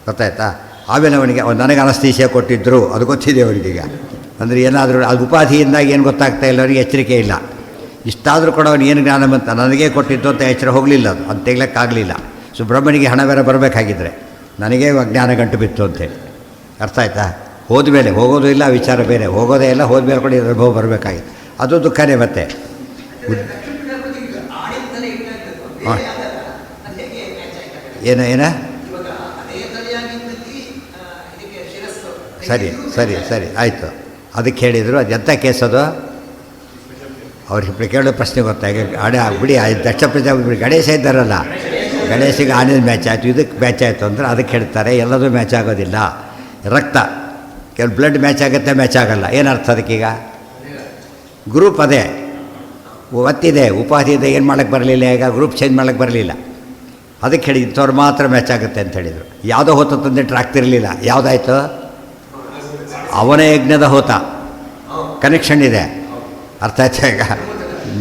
ಗೊತ್ತಾಯ್ತಾ? ಆಮೇಲೆ ಅವನಿಗೆ ನನಗೆ ಅನಸ್ತೇಷಿಯಾ ಕೊಟ್ಟಿದ್ದರು, ಅದು ಗೊತ್ತಿದೆ ಅವನಿಗೀಗ. ಅಂದರೆ ಏನಾದರೂ ಅದು ಉಪಾಧಿಯಿಂದಾಗಿ ಏನು ಗೊತ್ತಾಗ್ತಾ ಇಲ್ಲ ಅವನಿಗೆ, ಎಚ್ಚರಿಕೆ ಇಲ್ಲ. ಇಷ್ಟಾದರೂ ಕೂಡ ಅವನು ಏನು ಜ್ಞಾನ ಬಂತ, ನನಗೇ ಕೊಟ್ಟಿದ್ದು ಅಂತ ಎಚ್ಚರ ಹೋಗಲಿಲ್ಲ, ಅದು ತೆಗ್ಲಿಕ್ಕಾಗಲಿಲ್ಲ. ಸುಬ್ರಹ್ಮಣ್ಯನಿಗೆ ಹಣ ಬೇರೆ ಬರಬೇಕಾಗಿದ್ದರೆ ನನಗೇ ಅಜ್ಞಾನ ಗಂಟು ಬಿತ್ತು ಅಂತೇಳಿ. ಅರ್ಥ ಆಯ್ತಾ? ಹೋದ್ಮೇಲೆ ಹೋಗೋದು ಇಲ್ಲ, ವಿಚಾರ ಬೇರೆ, ಹೋಗೋದೇ ಇಲ್ಲ, ಹೋದ್ಮೇಲೆ ಕೂಡ ಅನುಭವ ಬರಬೇಕಾಗಿತ್ತು, ಅದು ದುಃಖನೇ. ಮತ್ತೆ ಹಾಂ, ಏನ ಸರಿ ಸರಿ ಸರಿ ಆಯಿತು. ಅದಕ್ಕೆ ಹೇಳಿದರು, ಅದು ಎಂಥ ಕೇಸ್ ಅದು, ಅವ್ರಿಗೆ ಕೇಳೋ ಪ್ರಶ್ನೆ ಗೊತ್ತಾಗಿ ಬಿಡಿ. ದಕ್ಷ ಪ್ರಜಾಪತಿ ಗಣೇಶ ಇದ್ದಾರಲ್ಲ, ಗಣೇಶಿಗೆ ಆನೆದ ಮ್ಯಾಚ್ ಆಯಿತು, ಇದಕ್ಕೆ ಮ್ಯಾಚ್ ಆಯಿತು ಅಂದರೆ ಅದಕ್ಕೆ ಹೇಳ್ತಾರೆ ಎಲ್ಲದೂ ಮ್ಯಾಚ್ ಆಗೋದಿಲ್ಲ. ರಕ್ತ ಕೆಲವು ಬ್ಲಡ್ ಮ್ಯಾಚ್ ಆಗುತ್ತೆ, ಮ್ಯಾಚ್ ಆಗೋಲ್ಲ. ಏನರ್ಥ ಅದಕ್ಕೀಗ? ಗ್ರೂಪ್ ಅದೇ ಒತ್ತಿದೆ, ಉಪಾಧಿ ಇದೆ, ಏನು ಮಾಡೋಕ್ಕೆ ಬರಲಿಲ್ಲ, ಈಗ ಗ್ರೂಪ್ ಚೇಂಜ್ ಮಾಡೋಕ್ಕೆ ಬರಲಿಲ್ಲ. ಅದಕ್ಕೆ ಹೇಳಿ ಇಂಥವ್ರು ಮಾತ್ರ ಮ್ಯಾಚ್ ಆಗುತ್ತೆ ಅಂತ ಹೇಳಿದರು. ಯಾವುದೋ ಹೋತ ತಂದಿಟ್ಟರೆ ಆಗ್ತಿರಲಿಲ್ಲ. ಯಾವುದಾಯ್ತು? ಅವನ ಯಜ್ಞದ ಹೋತ, ಕನೆಕ್ಷನ್ ಇದೆ. ಅರ್ಥ ಆಯ್ತಾ? ಈಗ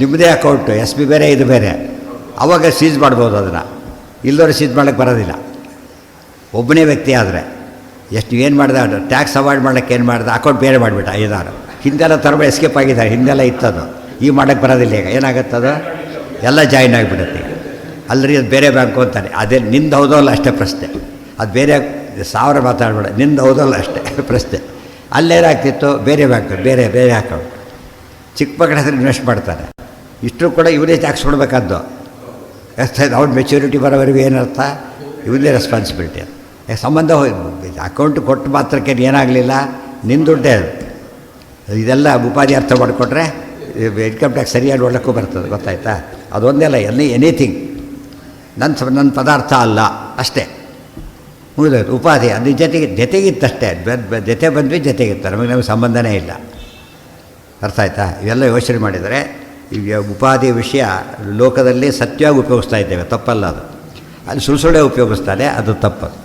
ನಿಮ್ಮದೇ ಅಕೌಂಟು, ಎಸ್ ಬಿ ಬೇರೆ, ಇದು ಬೇರೆ, ಆವಾಗ ಸೀಜ್ ಮಾಡ್ಬೋದು ಅದನ್ನು. ಇಲ್ಲದವ್ರು ಸೀಜ್ ಮಾಡೋಕ್ಕೆ ಬರೋದಿಲ್ಲ. ಒಬ್ಬನೇ ವ್ಯಕ್ತಿ ಆದರೆ ಎಷ್ಟು ಏನು ಮಾಡಿದೆ, ಟ್ಯಾಕ್ಸ್ ಅವಾಯ್ಡ್ ಮಾಡೋಕ್ಕೆ ಏನು ಮಾಡಿದೆ, ಅಕೌಂಟ್ ಬೇರೆ ಮಾಡಿಬಿಟ್ಟ. ಐದಾರು ಹಿಂದೆಲ್ಲ ತರಬ ಎಸ್ಕೇಪ್ ಆಗಿದ್ದಾರೆ, ಹಿಂದೆಲ್ಲ ಇತ್ತದು, ಈಗ ಮಾಡೋಕ್ಕೆ ಬರೋದಿಲ್ಲ. ಈಗ ಏನಾಗುತ್ತದು, ಎಲ್ಲ ಜಾಯಿನ್ ಆಗಿಬಿಡುತ್ತೆ. ಅಲ್ಲರಿ ಅದು ಬೇರೆ ಬ್ಯಾಂಕು ಅಂತಾನೆ, ಅದೇ ನಿಂದು ಹೌದೋ ಅಲ್ಲ ಅಷ್ಟೇ ಪ್ರಶ್ನೆ. ಅದು ಬೇರೆ 1000 ಮಾತಾಡಬೇಡ, ನಿಂದು ಹೌದೋ ಅಲ್ಲ ಅಷ್ಟೇ ಪ್ರಶ್ನೆ. ಅಲ್ಲೇನಾಗ್ತಿತ್ತು, ಬೇರೆ ಬ್ಯಾಂಕು, ಬೇರೆ ಬೇರೆ ಅಕೌಂಟ್. ಚಿಕ್ಕ ಮಕ್ಕಳ ಹತ್ರ ಇನ್ವೆಸ್ಟ್ ಮಾಡ್ತಾರೆ, ಇಷ್ಟರು ಕೂಡ ಇವರೇ ಟ್ಯಾಕ್ಸ್ ಕೊಡಬೇಕಾದ್ದು. ಅವ್ರ ಮೆಚ್ಯೂರಿಟಿ ಬರೋವರೆಗೂ ಏನರ್ಥ, ಇವರದೇ ರೆಸ್ಪಾನ್ಸಿಬಿಲಿಟಿ. ಸಂಬಂಧ ಅಕೌಂಟ್ ಕೊಟ್ಟು ಮಾತ್ರಕ್ಕೆ ಏನಾಗಲಿಲ್ಲ, ನಿನ್ನ ದುಡ್ಡೇ ಅದು. ಇದೆಲ್ಲ ಉಪಾಧಿ ಅರ್ಥ ಮಾಡಿಕೊಟ್ರೆ ಇನ್ಕಮ್ ಟ್ಯಾಕ್ಸ್ ಸರಿಯಾಗಿ ಒಳಕ್ಕೂ ಬರ್ತದೆ. ಗೊತ್ತಾಯ್ತಾ? ಅದೊಂದೇ ಅಲ್ಲ, ಎನಿಥಿಂಗ್ ನನ್ನ ಪದಾರ್ಥ ಅಲ್ಲ ಅಷ್ಟೇ, ಮುಗಿದೋಯ್ತು. ಉಪಾಧಿ ಅದ್ರ ಜೊತೆಗಿತ್ತಷ್ಟೇ, ಜೊತೆ ಬಂದ್ವಿ, ಜೊತೆಗಿತ್ತು, ನಮಗೆ ಸಂಬಂಧನೇ ಇಲ್ಲ. ಅರ್ಥ ಆಯ್ತಾ? ಇವೆಲ್ಲ ಯೋಚನೆ ಮಾಡಿದರೆ ಈಗ ಉಪಾಧಿ ವಿಷಯ ಲೋಕದಲ್ಲಿ ಸತ್ಯವಾಗಿ ಉಪಯೋಗಿಸ್ತಾ ಇದ್ದೇವೆ, ತಪ್ಪಲ್ಲ ಅದು. ಅಲ್ಲಿ ಸುಳ್ಳೆ ಉಪಯೋಗಿಸ್ತಾರೆ, ಅದು ತಪ್ಪದು.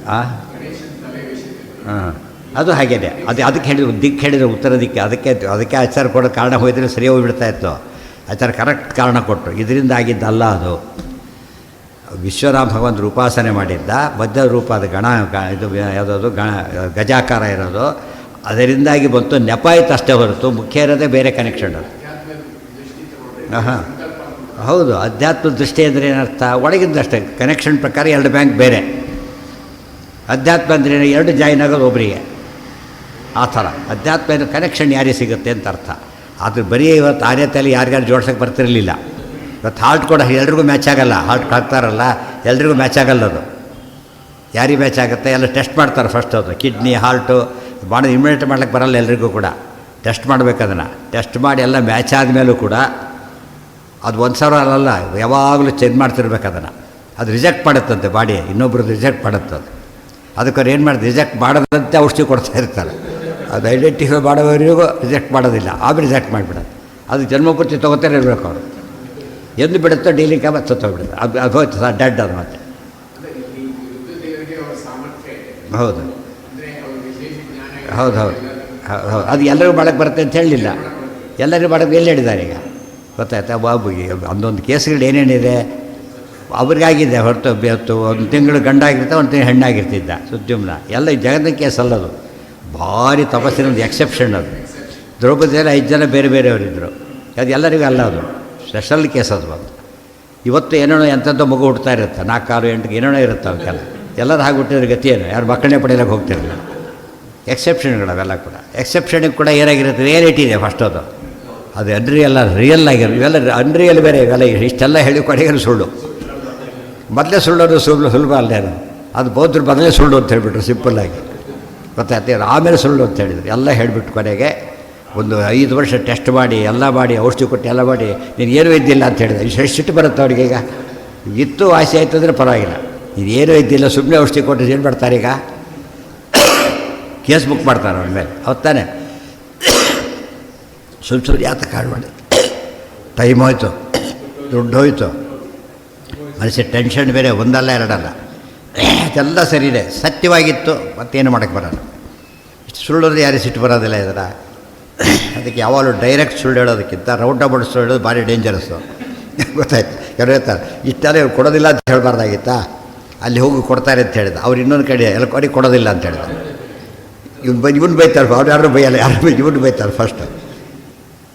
ಹಾಂ, ಅದು ಹಾಗೇನೆ. ಅದಕ್ಕೆ ಹೇಳಿದ್ರು, ದಿಕ್ಕು ಹೇಳಿದ್ರು, ಉತ್ತರ ದಿಕ್ಕೆ. ಅದಕ್ಕೆ ಆಚಾರ ಕೊಡೋ ಕಾರಣ ಹೋಯಿದ್ರೆ ಸರಿ ಹೋಗಿಬಿಡ್ತಾ ಇತ್ತು. ಆಚಾರ ಕರೆಕ್ಟ್ ಕಾರಣ ಕೊಟ್ಟರು, ಇದರಿಂದ ಆಗಿದ್ದಲ್ಲ ಅದು. ವಿಶ್ವನಾಥ ಭಗವಂತರು ಉಪಾಸನೆ ಮಾಡಿದ್ದ ಬದ್ಧ ರೂಪ, ಅದು ಇದು ಯಾವುದಾದ್ರು ಗಜಾಕಾರ ಇರೋದು, ಅದರಿಂದಾಗಿ ಬಂತು. ನೆಪ ಆಯ್ತು ಅಷ್ಟೇ ಹೊರತು ಮುಖ್ಯ ಇರೋದೇ ಬೇರೆ ಕನೆಕ್ಷನ್ ಅದು. ಹಾಂ, ಹೌದು. ಅಧ್ಯಾತ್ಮದ ದೃಷ್ಟಿ ಅಂದರೆ ಏನರ್ಥ, ಒಳಗಿದ್ದಷ್ಟೇ ಕನೆಕ್ಷನ್ ಪ್ರಕಾರ 2 ಬ್ಯಾಂಕ್ ಬೇರೆ. ಅಧ್ಯಾತ್ಮ ಅಂದರೆ 2 ಜಾಯಿನ್ ಆಗೋದು ಒಬ್ಬರಿಗೆ, ಆ ಥರ. ಅಧ್ಯಾತ್ಮ ಏನು ಕನೆಕ್ಷನ್ ಯಾರಿಗೆ ಸಿಗುತ್ತೆ ಅಂತ ಅರ್ಥ. ಅದು ಬರೀ ಇವತ್ತು ಆರ್ಯತೆಯಲ್ಲಿ ಯಾರಿಗಾರು ಜೋಡ್ಸೋಕ್ಕೆ ಬರ್ತಿರಲಿಲ್ಲ. ಇವತ್ತು ಹಾರ್ಟ್ ಕೂಡ ಎಲ್ರಿಗೂ ಮ್ಯಾಚ್ ಆಗೋಲ್ಲ. ಹಾರ್ಟ್ ಹಾಕ್ತಾರಲ್ಲ, ಎಲ್ರಿಗೂ ಮ್ಯಾಚ್ ಆಗೋಲ್ಲ ಅದು. ಯಾರಿಗೆ ಮ್ಯಾಚ್ ಆಗುತ್ತೆ ಎಲ್ಲ ಟೆಸ್ಟ್ ಮಾಡ್ತಾರೆ ಫಸ್ಟ್. ಅದು ಕಿಡ್ನಿ, ಹಾರ್ಟು ಮಾಡೋದು ಇಮ್ಯುನಿಟಿ ಮಾಡ್ಲಿಕ್ಕೆ ಬರೋಲ್ಲ ಎಲ್ರಿಗೂ ಕೂಡ. ಟೆಸ್ಟ್ ಮಾಡಬೇಕು, ಅದನ್ನು ಟೆಸ್ಟ್ ಮಾಡಿ ಎಲ್ಲ ಮ್ಯಾಚ್ ಆದಮೇಲೂ ಕೂಡ ಅದು 1000 ಅಲ್ಲ, ಯಾವಾಗಲೂ ಚೆಕ್ ಮಾಡ್ತಿರ್ಬೇಕು ಅದನ್ನು. ಅದು ರಿಜೆಕ್ಟ್ ಮಾಡುತ್ತಂತೆ ಬಾಡಿ, ಇನ್ನೊಬ್ರದ್ದು ರಿಜೆಕ್ಟ್ ಮಾಡುತ್ತದು. ಅದಕ್ಕೆ ಏನು ಮಾಡಿದೆ, ರಿಜೆಕ್ಟ್ ಮಾಡೋದಂತೆ ಔಷಧಿ ಕೊಡ್ತಾ ಇರ್ತಾರೆ. ಅದು ಐಡೆಂಟಿಫೈ ಮಾಡೋವರೆಗೂ ರಿಜೆಕ್ಟ್ ಮಾಡೋದಿಲ್ಲ, ಆಮೇಲೆ ರಿಜೆಕ್ಟ್ ಮಾಡಿಬಿಡೋದು. ಅದು ಜನ್ಮಪೂರ್ತಿ ತೊಗೋತಾರೆ ಇರಬೇಕು ಅವರು. ಎಂದು ಬಿಡುತ್ತೋ ಡೀಲಿಂಗ್ ಮತ್ತೆ ಸತ್ತೋಗ್ಬಿಡುತ್ತೆ. ಅದು ಹೋಯ್ತು ಸರ್, ಡೆಡ್ ಅದು ಮತ್ತೆ. ಹೌದು ಹೌದು ಹೌದು ಹೌದು. ಅದು ಎಲ್ಲರಿಗೂ ಮಾಡೋಕ್ಕೆ ಬರುತ್ತೆ ಅಂತ ಹೇಳಲಿಲ್ಲ, ಎಲ್ಲರಿಗೂ ಮಾಡೋಕ್ಕೆ ಎಲ್ಲಿ ಹೇಳಿದ್ದಾರೆ ಈಗ. ಗೊತ್ತಾಯ್ತಾ? ಬಾಬುಗೆ ಒಂದೊಂದು ಕೇಸ್ಗಳು ಏನೇನಿದೆ ಅವ್ರಿಗಾಗಿದೆ ಹೊರತು ಒಂದು ತಿಂಗಳು ಗಂಡಾಗಿರ್ತಾ, ಒಂದು ತಿಂಗಳು ಹೆಣ್ಣಾಗಿರ್ತಿದ್ದ ಸುದ್ಯುಮ್ನ. ಎಲ್ಲ ಜಗತ್ತಿನ ಕೇಸ್ ಅಲ್ಲದು, ಭಾರಿ ತಪಸ್ಸಿನ ಒಂದು ಎಕ್ಸೆಪ್ಷನ್ ಅದು. ದ್ರೌಪದಿಯಲ್ಲಿ 5 ಜನ ಬೇರೆ ಬೇರೆಯವರಿದ್ದರು, ಅದು ಎಲ್ಲರಿಗೂ ಅಲ್ಲ, ಅದು ಸ್ಪೆಷಲ್ ಕೇಸ್ ಅದು. ಇವತ್ತು ಏನೇನೋ ಎಂಥದ್ದು ಮಗು ಹುಡ್ತಾ ಇರುತ್ತೆ, 4, 6, 8 ಏನೇನೋ ಇರುತ್ತೆ ಅವಕ್ಕೆಲ್ಲ. ಎಲ್ಲರೂ ಹಾಗೆ ಹುಟ್ಟಿದ್ರೆ ಗತಿ ಏನು, ಯಾರು ಮಕ್ಕಳನ್ನೇ ಪಡೆಯಲಿಕ್ಕೆ ಹೋಗ್ತಿರಲಿಲ್ಲ. ಎಕ್ಸೆಪ್ಷನ್ಗಳು ಅವೆಲ್ಲ ಕೂಡ. ಎಕ್ಸೆಪ್ಷನಿಗೆ ಕೂಡ ಏನಾಗಿರುತ್ತೆ, ರಿಯಾಲಿಟಿ ಇದೆ ಫಸ್ಟ್. ಅದು ಅದು ಅನ್ರಿಯಲ್ ರಿಯಲ್ ಆಗಿರೋ ಇವೆಲ್ಲ ಅನ್ರಿಯಲ್ ಬೇರೆ, ಇವೆಲ್ಲ ಇಷ್ಟೆಲ್ಲ ಹೇಳಿ ಕೊನೆಗೆ ಸುಳ್ಳು. ಮೊದಲೇ ಸುಳ್ಳೋದು ಸುಲಭ ಅಲ್ಲೇನು, ಅದು ಬೌದ್ಧರು ಮೊದಲೇ ಸುಳ್ಳು ಅಂತ ಹೇಳಿಬಿಟ್ರು ಸಿಂಪಲ್ಲಾಗಿ, ಗೊತ್ತಾಯ್ತು. ಆಮೇಲೆ ಸುಳ್ಳು ಅಂತ ಹೇಳಿದ್ರು. ಎಲ್ಲ ಹೇಳಿಬಿಟ್ಟು ಕೊನೆಗೆ ಒಂದು 5 ವರ್ಷ ಟೆಸ್ಟ್ ಮಾಡಿ ಎಲ್ಲ ಮಾಡಿ ಔಷಧಿ ಕೊಟ್ಟು ಎಲ್ಲ ಮಾಡಿ ನೀನು ಏನೂ ಇದ್ದಿಲ್ಲ ಅಂತ ಹೇಳಿದೆ. ಇಷ್ಟು ಸಿಟ್ಟು ಬರುತ್ತೆ ಅವ್ರಿಗೆ. ಈಗ ಇತ್ತು ವಾಸಿ ಆಯಿತು ಅಂದರೆ ಪರವಾಗಿಲ್ಲ, ನೀನೇನೂ ಇದ್ದಿಲ್ಲ ಸುಮ್ಮನೆ ಔಷಧಿ ಕೊಟ್ಟು ಏನು ಮಾಡ್ತಾರೆ ಈಗ, ಕೇಸ್ ಬುಕ್ ಮಾಡ್ತಾರೆ ಅವ್ರ ಮೇಲೆ. ಹೌದು ತಾನೆ, ಸುಳ್ಳು ಯಾತ ಕಾಳು ಮಾಡಿ ಟೈಮ್ ಹೋಯ್ತು, ದುಡ್ಡು ಹೋಯ್ತು, ಮನಸ್ಸಿಗೆ ಟೆನ್ಷನ್ ಬೇರೆ, ಒಂದಲ್ಲ ಎರಡಲ್ಲ, ಅದೆಲ್ಲ ಸರಿಯಿದೆ, ಸತ್ಯವಾಗಿತ್ತು, ಮತ್ತೇನು ಮಾಡೋಕ್ಕೆ ಬರೋಲ್ಲ. ಇಷ್ಟು ಸುಳ್ಳೋದ್ರೆ ಯಾರಿಗೆ ಸಿಟ್ಟು ಬರೋದಿಲ್ಲ ಇದರ. ಅದಕ್ಕೆ ಯಾವಾಗಲೂ ಡೈರೆಕ್ಟ್ ಸುಳ್ಳು ಹೇಳೋದಕ್ಕಿಂತ ರೌಂಡ್ ಅಬೌಟ್ ಸುಳ್ಳು ಹೇಳೋದು ಭಾರಿ ಡೇಂಜರಸ್ಸು, ಗೊತ್ತಾಯ್ತು. ಕೆಲವು ಹೇಳ್ತಾರೆ ಇಷ್ಟೆಲ್ಲ ಇವ್ರು ಕೊಡೋದಿಲ್ಲ ಅಂತ ಹೇಳಬಾರ್ದಾಗಿತ್ತಾ, ಅಲ್ಲಿ ಹೋಗಿ ಕೊಡ್ತಾರೆ ಅಂತ ಹೇಳಿದ. ಅವ್ರು ಇನ್ನೊಂದು ಕಡೆ ಎಲ್ಲ ಕಡೆ ಕೊಡೋದಿಲ್ಲ ಅಂತ ಹೇಳಿದ. ಇವನು ಬೈತಾರೆ, ಅವ್ರು ಯಾರು ಬೈಯಲ್ಲ, ಯಾರು ಇವನು ಬೈತಾರೆ ಫಸ್ಟ್.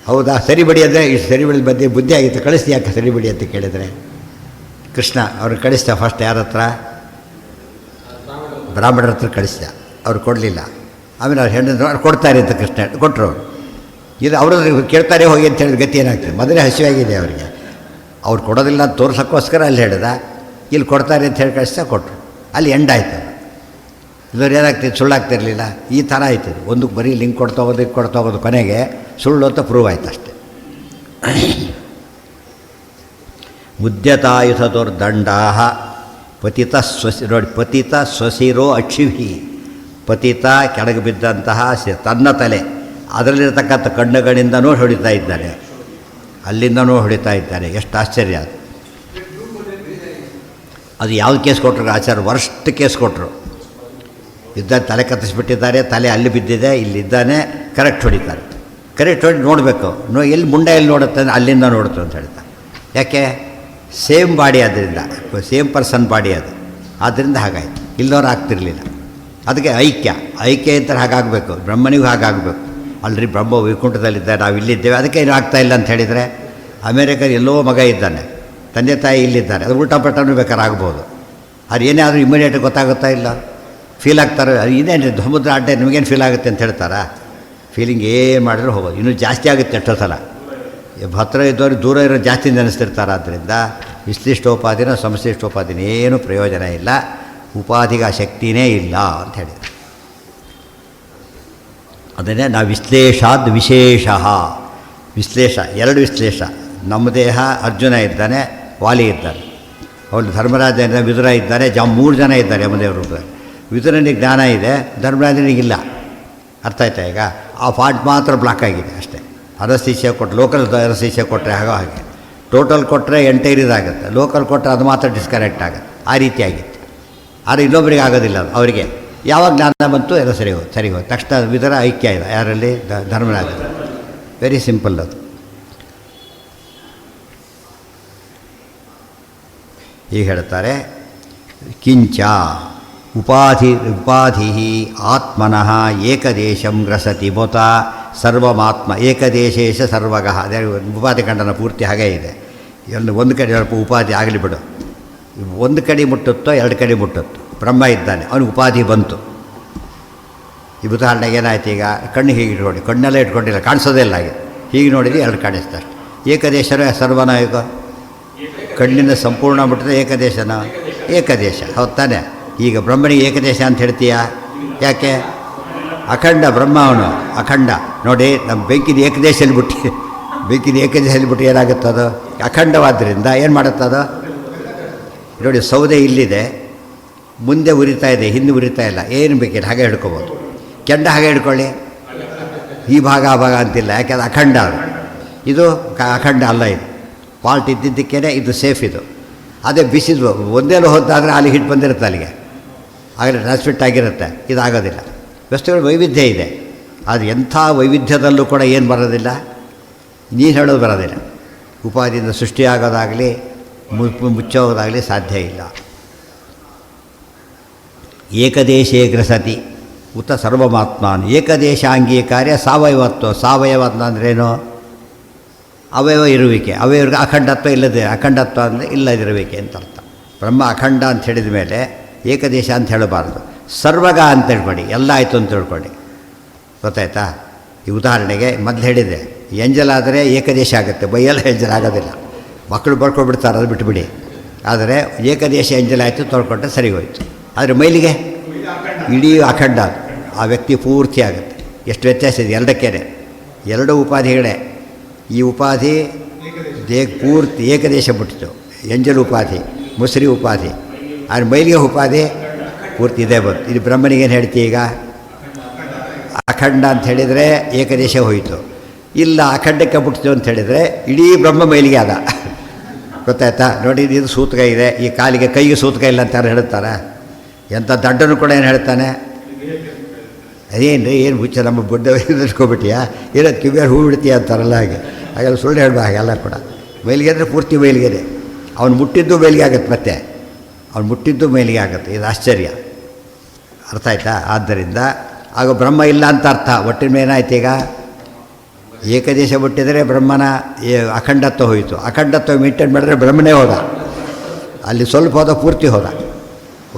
ಹೌದಾ, ಸರಿ ಬಡಿ ಅಂದರೆ ಇಷ್ಟು ಸರಿ ಬಡಿ ಬಂದು ಬುದ್ಧಿ ಆಗಿತ್ತು, ಕಳಿಸ್ತಿ ಯಾಕೆ ಸರಿ ಬಡಿ ಅಂತ ಕೇಳಿದರೆ ಕೃಷ್ಣ ಅವ್ರಿಗೆ ಕಳಿಸ್ದ ಫಸ್ಟ್ ಯಾರ ಹತ್ರ, ಬ್ರಾಹ್ಮಣರ ಹತ್ರ ಕಳಿಸ್ದ. ಅವ್ರು ಕೊಡಲಿಲ್ಲ. ಆಮೇಲೆ ಅವ್ರು ಹೆಣ್ಣು ಕೊಡ್ತಾರೆ ಅಂತ ಕೃಷ್ಣ ಕೊಟ್ಟರು. ಇದು ಅವರು ಕೇಳ್ತಾರೆ ಹೋಗಿ ಅಂತ ಹೇಳಿದ ಗತಿ ಏನಾಗ್ತದೆ, ಮೊದಲೇ ಹಸಿವಾಗಿದೆ ಅವರಿಗೆ. ಅವ್ರು ಕೊಡೋದಿಲ್ಲ ಅಂತ ತೋರ್ಸೋಕ್ಕೋಸ್ಕರ ಅಲ್ಲಿ ಹೇಳಿದ, ಇಲ್ಲಿ ಕೊಡ್ತಾರೆ ಅಂತ ಹೇಳಿ ಕಳಿಸ್ತಾ ಕೊಟ್ಟರು. ಅಲ್ಲಿ ಎಂಡ್ ಆಯ್ತು. ಇಲ್ಲವ್ರು ಏನಾಗ್ತಿತ್ತು, ಸುಳ್ಳಾಗ್ತಿರಲಿಲ್ಲ. ಈ ಥರ ಆಯ್ತು. ಒಂದಕ್ಕೆ ಬರೀ ಲಿಂಕ್ ಕೊಡ್ತಾ ಹೋಗೋದು ಇದು ಕೊಡ್ತಾ ಹೋಗೋದು, ಕೊನೆಗೆ ಸುಳ್ಳು ಅಂತ ಪ್ರೂವ್ ಆಯ್ತು ಅಷ್ಟೆ. ಮುದ್ಯತಾಯುಧದುರ್ದಂಡಾ ಪತಿತ ನೋಡಿ, ಪತಿತ ಸ್ವಸಿರೋ ಅಕ್ಷಿಭಿ, ಪತಿತ ಕೆಳಗೆ ಬಿದ್ದಂತಹ ತನ್ನ ತಲೆ, ಅದರಲ್ಲಿರತಕ್ಕಂಥ ಕಣ್ಣುಗಳಿಂದನೂ ಹೊಡಿತಾ ಇದ್ದಾನೆ, ಅಲ್ಲಿಂದನೂ ಹೊಡಿತಾ ಇದ್ದಾನೆ. ಎಷ್ಟು ಆಶ್ಚರ್ಯ ಅದು. ಅದು ಯಾವ್ದು ಕೇಸ್ ಕೊಟ್ಟರು ಆಚಾರ್ಯ, ವರ್ಸ್ಟ್ ಕೇಸ್ ಕೊಟ್ಟರು. ಇದ್ದ ತಲೆ ಕತ್ತಿಸ್ಬಿಟ್ಟಿದ್ದಾರೆ, ತಲೆ ಅಲ್ಲಿ ಬಿದ್ದಿದೆ, ಇಲ್ಲಿದ್ದಾನೆ, ಕರೆಕ್ಟ್ ಹೊಡಿತಾರೆ. ಕರೆಕ್ಟ್ ಹೊಡಿ ನೋಡಬೇಕು, ಎಲ್ಲಿ ಮುಂಡೆ ಎಲ್ಲಿ ನೋಡುತ್ತೆ ಅಂದರೆ ಅಲ್ಲಿಂದ ನೋಡುತ್ತೆ ಅಂತ ಹೇಳ್ತಾರೆ. ಯಾಕೆ, ಸೇಮ್ ಬಾಡಿ, ಅದರಿಂದ ಸೇಮ್ ಪರ್ಸನ್ ಬಾಡಿ ಅದು, ಆದ್ದರಿಂದ ಹಾಗಾಯಿತು. ಇಲ್ಲದವ್ರು ಆಗ್ತಿರಲಿಲ್ಲ. ಅದಕ್ಕೆ ಐಕ್ಯ ಅಂತ ಹಾಗಾಗಬೇಕು, ಬ್ರಹ್ಮನಿಗೂ ಹಾಗಾಗಬೇಕು. ಅಲ್ರಿ ಬ್ರಹ್ಮ ವೈಕುಂಠದಲ್ಲಿದ್ದಾರೆ, ನಾವು ಇಲ್ಲಿದ್ದೇವೆ, ಅದಕ್ಕೆ ಏನು ಆಗ್ತಾಯಿಲ್ಲ ಅಂತ ಹೇಳಿದರೆ, ಅಮೇರಿಕದ ಎಲ್ಲೋ ಮಗ ಇದ್ದಾನೆ, ತಂದೆ ತಾಯಿ ಇಲ್ಲಿದ್ದಾರೆ, ಅದು ಉಲ್ಟಾ ಪಲ್ಟಾನು ಬೇಕಾದ್ರೆ ಆಗ್ಬೋದು. ಅದು ಏನೇ ಆದರೂ ಇಮಿಡಿಯೇಟಾಗಿ ಗೊತ್ತಾಗುತ್ತಾ ಇಲ್ಲ, ಫೀಲ್ ಆಗ್ತಾರೆ. ಇದೇನು ಸಮುದ್ರ ಅಡ್ಡೆ ನಿಮಗೇನು ಫೀಲ್ ಆಗುತ್ತೆ ಅಂತ ಹೇಳ್ತಾರಾ, ಫೀಲಿಂಗ್ ಏನು ಮಾಡಿದ್ರು ಹೋಗೋದು. ಇನ್ನೂ ಜಾಸ್ತಿ ಆಗುತ್ತೆ ಎಷ್ಟೋ ಸಲ. ಹತ್ತಿರ ಇದ್ದವ್ರಿಗೆ ದೂರ ಇರೋ ಜಾಸ್ತಿ ನೆನೆಸ್ತಿರ್ತಾರೆ. ಆದ್ದರಿಂದ ವಿಶ್ಲಿಷ್ಟೋಪಾದಿನ ಸಂಶ್ಲಿಷ್ಟೋಪಾದಿನ ಏನೂ ಪ್ರಯೋಜನ ಇಲ್ಲ, ಉಪಾಧಿಗೆ ಆ ಶಕ್ತಿನೇ ಇಲ್ಲ ಅಂತ ಹೇಳಿದರು. ಅದನ್ನೇ ನಾವು ವಿಶ್ಲೇಷಾದ್ ವಿಶೇಷ. ವಿಶ್ಲೇಷ, ಎರಡು ವಿಶ್ಲೇಷ. ನಮ್ಮ ದೇಹ ಅರ್ಜುನ ಇದ್ದಾನೆ, ವಾಲಿ ಇದ್ದಾನೆ, ಅವಳು ಧರ್ಮರಾಜ ಇದ್ದಾನೆ, ವಿದುರ ಇದ್ದಾನೆ, 3 ಜನ ಇದ್ದಾರೆ ಯಮದೇವರು. ವಿದುರನಿಗೆ ಜ್ಞಾನ ಇದೆ, ಧರ್ಮರಾಜನಿಗಿಲ್ಲ. ಅರ್ಥ ಆಯ್ತಾ? ಈಗ ಆ ಫಾಲ್ಟ್ ಮಾತ್ರ ಬ್ಲಾಕ್ ಆಗಿದೆ ಅಷ್ಟೇ. ಅನಸ್ಥೀಸಿಯಾ ಕೊಟ್ಟರೆ, ಲೋಕಲ್ ಅನಸ್ಥೀಸಿಯಾ ಕೊಟ್ಟರೆ ಹಾಗೆ, ಟೋಟಲ್ ಕೊಟ್ಟರೆ ಎಂಟೈರ್ ಇದಾಗುತ್ತೆ, ಲೋಕಲ್ ಕೊಟ್ಟರೆ ಅದು ಮಾತ್ರ ಡಿಸ್ಕನೆಕ್ಟ್ ಆಗುತ್ತೆ. ಆ ರೀತಿ ಆಗಿತ್ತು. ಆದರೆ ಇನ್ನೊಬ್ಬರಿಗೆ ಆಗೋದಿಲ್ಲ. ಅದು ಅವರಿಗೆ ಯಾವಾಗ ಜ್ಞಾನ ಬಂತು ಎಲ್ಲ ಸರಿ ಹೋಯ್ತು. ತಕ್ಷಣ ವಿಧರ ಐಕ್ಯ ಇದೆ ಯಾರಲ್ಲಿ, ಧರ್ಮರಾಜ. ವೆರಿ ಸಿಂಪಲ್ ಅದು. ಈಗ ಹೇಳ್ತಾರೆ, ಕಿಂಚ ಉಪಾಧಿ ಆತ್ಮನಃ ಏಕದೇಶಂ ಗ್ರಸತಿ ಮೊತ ಸರ್ವಮಾತ್ಮ ಏಕದೇಶೇಶ ಸರ್ವಗಃ. ಅದೇ ಉಪಾಧಿ ಖಂಡನ ಪೂರ್ತಿ ಹಾಗೇ ಇದೆ. ಒಂದು ಕಡೆ ಉಪಾಧಿ ಆಗಲಿ ಬಿಡು, ಒಂದು ಕಡೆ ಮುಟ್ಟುತ್ತೋ 2 ಕಡೆ ಮುಟ್ಟುತ್ತೋ, ಬ್ರಹ್ಮ ಇದ್ದಾನೆ, ಅವನಿಗೆ ಉಪಾಧಿ ಬಂತು. ಈ ಉದಾಹರಣೆಗೆ ಏನಾಯ್ತು, ಈಗ ಕಣ್ಣು ಹೀಗೆ ಇಟ್ಕೊಂಡು, ಕಣ್ಣೆಲ್ಲ ಇಟ್ಕೊಂಡಿಲ್ಲ, ಕಾಣಿಸೋದೇ ಇಲ್ಲ. ಹಾಗೆ ಹೀಗೆ ನೋಡಿದ್ರೆ 2 ಕಾಣಿಸ್ತಾ ಅಷ್ಟೆ. ಏಕದೇಶನ ಸರ್ವನ, ಈಗ ಕಣ್ಣಿನ ಸಂಪೂರ್ಣ ಬಿಟ್ಟರೆ ಏಕದೇಶನ, ಏಕದೇಶ. ಹೌದು ತಾನೆ? ಈಗ ಬ್ರಹ್ಮನಿಗೆ ಏಕದೇಶ ಅಂತ ಹೇಳ್ತೀಯಾ? ಯಾಕೆ? ಅಖಂಡ ಬ್ರಹ್ಮ, ಅವನು ಅಖಂಡ. ನೋಡಿ, ನಮ್ಮ ಬೆಂಕಿನ ಏಕದೇಶದಲ್ಲಿ ಬಿಟ್ಟು ಏನಾಗುತ್ತದು? ಅಖಂಡವಾದ್ದರಿಂದ ಏನು ಮಾಡುತ್ತದು? ನೋಡಿ, ಸೌದೆ ಇಲ್ಲಿದೆ, ಮುಂದೆ ಉರಿತಾ ಇದೆ, ಹಿಂದೆ ಉರಿತಾ ಇಲ್ಲ, ಏನು ಬೇಕಿಲ್ಲ, ಹಾಗೆ ಹಿಡ್ಕೊಬೋದು. ಕೆಂಡ ಹಾಗೆ ಹಿಡ್ಕೊಳ್ಳಿ, ಈ ಭಾಗ ಆ ಭಾಗ ಅಂತಿಲ್ಲ, ಯಾಕೆ ಅದು ಅಖಂಡ. ಅದು ಇದು ಅಖಂಡ ಅಲ್ಲ. ಇದು ಫಾಲ್ಟ್ ಇದ್ದಿದ್ದಕ್ಕೇ ಇದು ಸೇಫ್. ಇದು ಅದೇ ಬಿಸಿದು ಒಂದೇಲೂ ಹೊತ್ತಾದರೆ ಅಲ್ಲಿ ಹಿಟ್ಟು ಬಂದಿರುತ್ತೆ, ಅಲ್ಲಿಗೆ ಆಗಲೇ ಟ್ರಾನ್ಸ್ಮಿಟ್ ಆಗಿರುತ್ತೆ. ಇದಾಗೋದಿಲ್ಲ. ವಸ್ತುಗಳ ವೈವಿಧ್ಯ ಇದೆ, ಆದರೆ ಎಂಥ ವೈವಿಧ್ಯದಲ್ಲೂ ಕೂಡ ಏನು ಬರೋದಿಲ್ಲ, ನೀನು ಹೇಳೋದು ಬರೋದಿಲ್ಲ. ಉಪಾದಿಯಿಂದ ಸೃಷ್ಟಿಯಾಗೋದಾಗಲಿ ಮುಚ್ಚೋಗೋದಾಗಲಿ ಸಾಧ್ಯ ಇಲ್ಲ. ಏಕದೇಶೇ ಗ್ರಸತಿ ಉತ ಸರ್ವಮಾತ್ಮಾನ್ ಏಕದೇಶಾಂಗೀಕಾರ್ಯ ಸಾವಯವತ್ವ. ಸಾವಯವ ಅಂದ್ರೇನು? ಅವಯವ ಇರುವಿಕೆ. ಅವಯವರಿಗೆ ಅಖಂಡತ್ವ ಅಂದರೆ ಇಲ್ಲದಿರುವಿಕೆ ಅಂತ ಅರ್ಥ. ಬ್ರಹ್ಮ ಅಖಂಡ ಅಂತ ಹೇಳಿದ ಮೇಲೆ ಏಕದೇಶ ಅಂತ ಹೇಳಬಾರ್ದು, ಸರ್ವಗ ಅಂತ ಹೇಳ್ಕೊಳ್ಳಿ, ಎಲ್ಲ ಆಯಿತು ಅಂತ ಹೇಳ್ಕೊಳ್ಳಿ. ಗೊತ್ತಾಯ್ತಾ? ಈ ಉದಾಹರಣೆಗೆ ಮೊದಲು ಹೇಳಿದೆ, ಎಂಜಲ್ ಆದರೆ ಏಕದೇಶ ಆಗುತ್ತೆ, ಬೈಯೆಲ್ಲ ಎಂಜಲ್ ಆಗೋದಿಲ್ಲ. ಮಕ್ಕಳು ಬರ್ಕೊಬಿಡ್ತಾರೆ, ಅದು ಬಿಟ್ಟುಬಿಡಿ. ಆದರೆ ಏಕದೇಶ ಎಂಜಲ್ ಆಯಿತು, ತೊಳ್ಕೊಂಡ್ರೆ ಸರಿ ಹೋಯ್ತು. ಆದರೆ ಮೈಲಿಗೆ ಇಡೀ ಅಖಂಡ ಆ ವ್ಯಕ್ತಿ ಪೂರ್ತಿ ಆಗುತ್ತೆ. ಎಷ್ಟು ವ್ಯತ್ಯಾಸ ಇದೆ ಎರಡಕ್ಕೇನೆ, ಎರಡು ಉಪಾಧಿಗಳೇ. ಈ ಉಪಾಧಿ ಪೂರ್ತಿ ಏಕದೇಶ ಬಿಟ್ಟಿತು, ಎಂಜಲ್ ಉಪಾಧಿ, ಮುಸ್ರಿ ಉಪಾಧಿ. ಆದರೆ ಮೈಲಿಗೆ ಉಪಾಧಿ ಪೂರ್ತಿ ಇದೇ ಬಂತು. ಇದು ಬ್ರಹ್ಮನಿಗೇನು ಹೇಳ್ತೀವಿ ಈಗ? ಅಖಂಡ ಅಂತ ಹೇಳಿದರೆ ಏಕದೇಶ ಹೋಯಿತು. ಇಲ್ಲ ಅಖಂಡಕ್ಕೆ ಬಿಡ್ತು ಅಂತ ಹೇಳಿದರೆ ಇಡೀ ಬ್ರಹ್ಮ ಮೈಲಿಗೆ ಆದ. ಗೊತ್ತಾಯ್ತಾ? ನೋಡಿ, ಇದು ಸೂತಕ ಇದೆ, ಈ ಕಾಲಿಗೆ ಕೈಗೆ ಸೂತಕ ಇಲ್ಲ ಅಂತ ಯಾರು ಹೇಳ್ತಾರೆ? ಎಂಥ ದಡ್ಡನು ಕೂಡ ಏನು ಹೇಳ್ತಾನೆ? ಅದೇನು ರೀ, ಏನು ಹುಚ್ಚ ನಮ್ಮ ಬುಡ್ಡ ಇಟ್ಕೊಬಿಟ್ಟಿಯಾ, ಇರೋದು ಕಿವಿಯಾರು ಹೂ ಬಿಡ್ತೀಯ ಅಂತಾರಲ್ಲ, ಹಾಗೆಲ್ಲ ಸುಳ್ಳು ಹೇಳ್ಬಾ. ಹಾಗೆಲ್ಲ ಕೂಡ ಮೈಲಿಗೆ ಅಂದರೆ ಪೂರ್ತಿ ಮೈಲಿಗೆ. ಅವನು ಮುಟ್ಟಿದ್ದು ಮೈಲಿಗೆ ಆಗುತ್ತೆ, ಮತ್ತೆ ಅವ್ನು ಮುಟ್ಟಿದ್ದು ಮೈಲಿಗೆ ಆಗುತ್ತೆ. ಇದು ಆಶ್ಚರ್ಯ. ಅರ್ಥ ಆಯ್ತಾ? ಆದ್ದರಿಂದ ಆಗ ಬ್ರಹ್ಮ ಇಲ್ಲ ಅಂತ ಅರ್ಥ. ಒಟ್ಟಿನ ಮೇಲಾಯ್ತು ಈಗ ಏಕದೇಶ ಬಿಟ್ಟಿದರೆ ಬ್ರಹ್ಮನ ಅಖಂಡತ್ವ ಹೋಯಿತು. ಅಖಂಡತ್ವ ಮೇಂಟೈನ್ ಮಾಡಿದ್ರೆ ಬ್ರಹ್ಮನೇ ಹೋದ, ಅಲ್ಲಿ ಸ್ವಲ್ಪ ಹೋದ, ಪೂರ್ತಿ ಹೋದ.